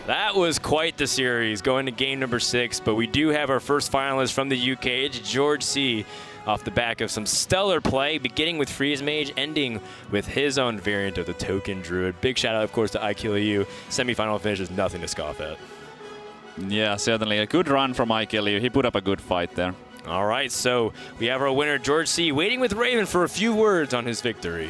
That was quite the series, going to game number 6. But we do have our first finalist from the UK. It's Georgec, off the back of some stellar play, beginning with Freeze Mage, ending with his own variant of the Token Druid. Big shout out, of course, to Ikealyou. Semifinal finish is nothing to scoff at. Yeah, certainly a good run from Ikealyou. He put up a good fight there. All right, so we have our winner, Georgec, waiting with Raven for a few words on his victory.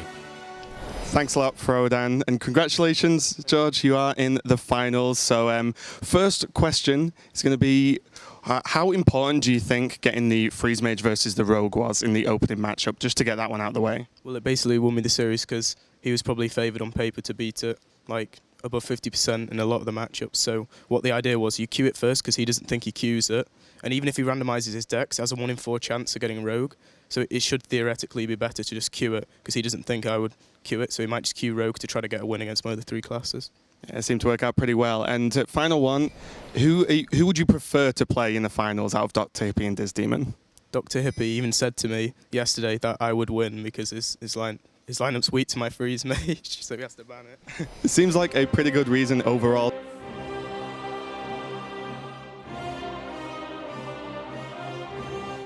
Thanks a lot, Frodan, and congratulations, George. You are in the finals. So, first question is going to be, how important do you think getting the Freeze Mage versus the Rogue was in the opening matchup, just to get that one out of the way? Well, it basically won me the series because he was probably favoured on paper to beat it, like, above 50% in a lot of the matchups. So what the idea was, you queue it first because he doesn't think he queues it. And even if he randomizes his decks, he has a 1 in 4 chance of getting Rogue. So it should theoretically be better to just queue it because he doesn't think I would queue it. So he might just queue Rogue to try to get a win against my other 3 classes. Yeah, it seemed to work out pretty well. And final one, who would you prefer to play in the finals out of Dr. Hippie and Diz Demon? Dr. Hippie even said to me yesterday that I would win because his lineup's weak to my freeze mage, so he has to ban it. It seems like a pretty good reason overall.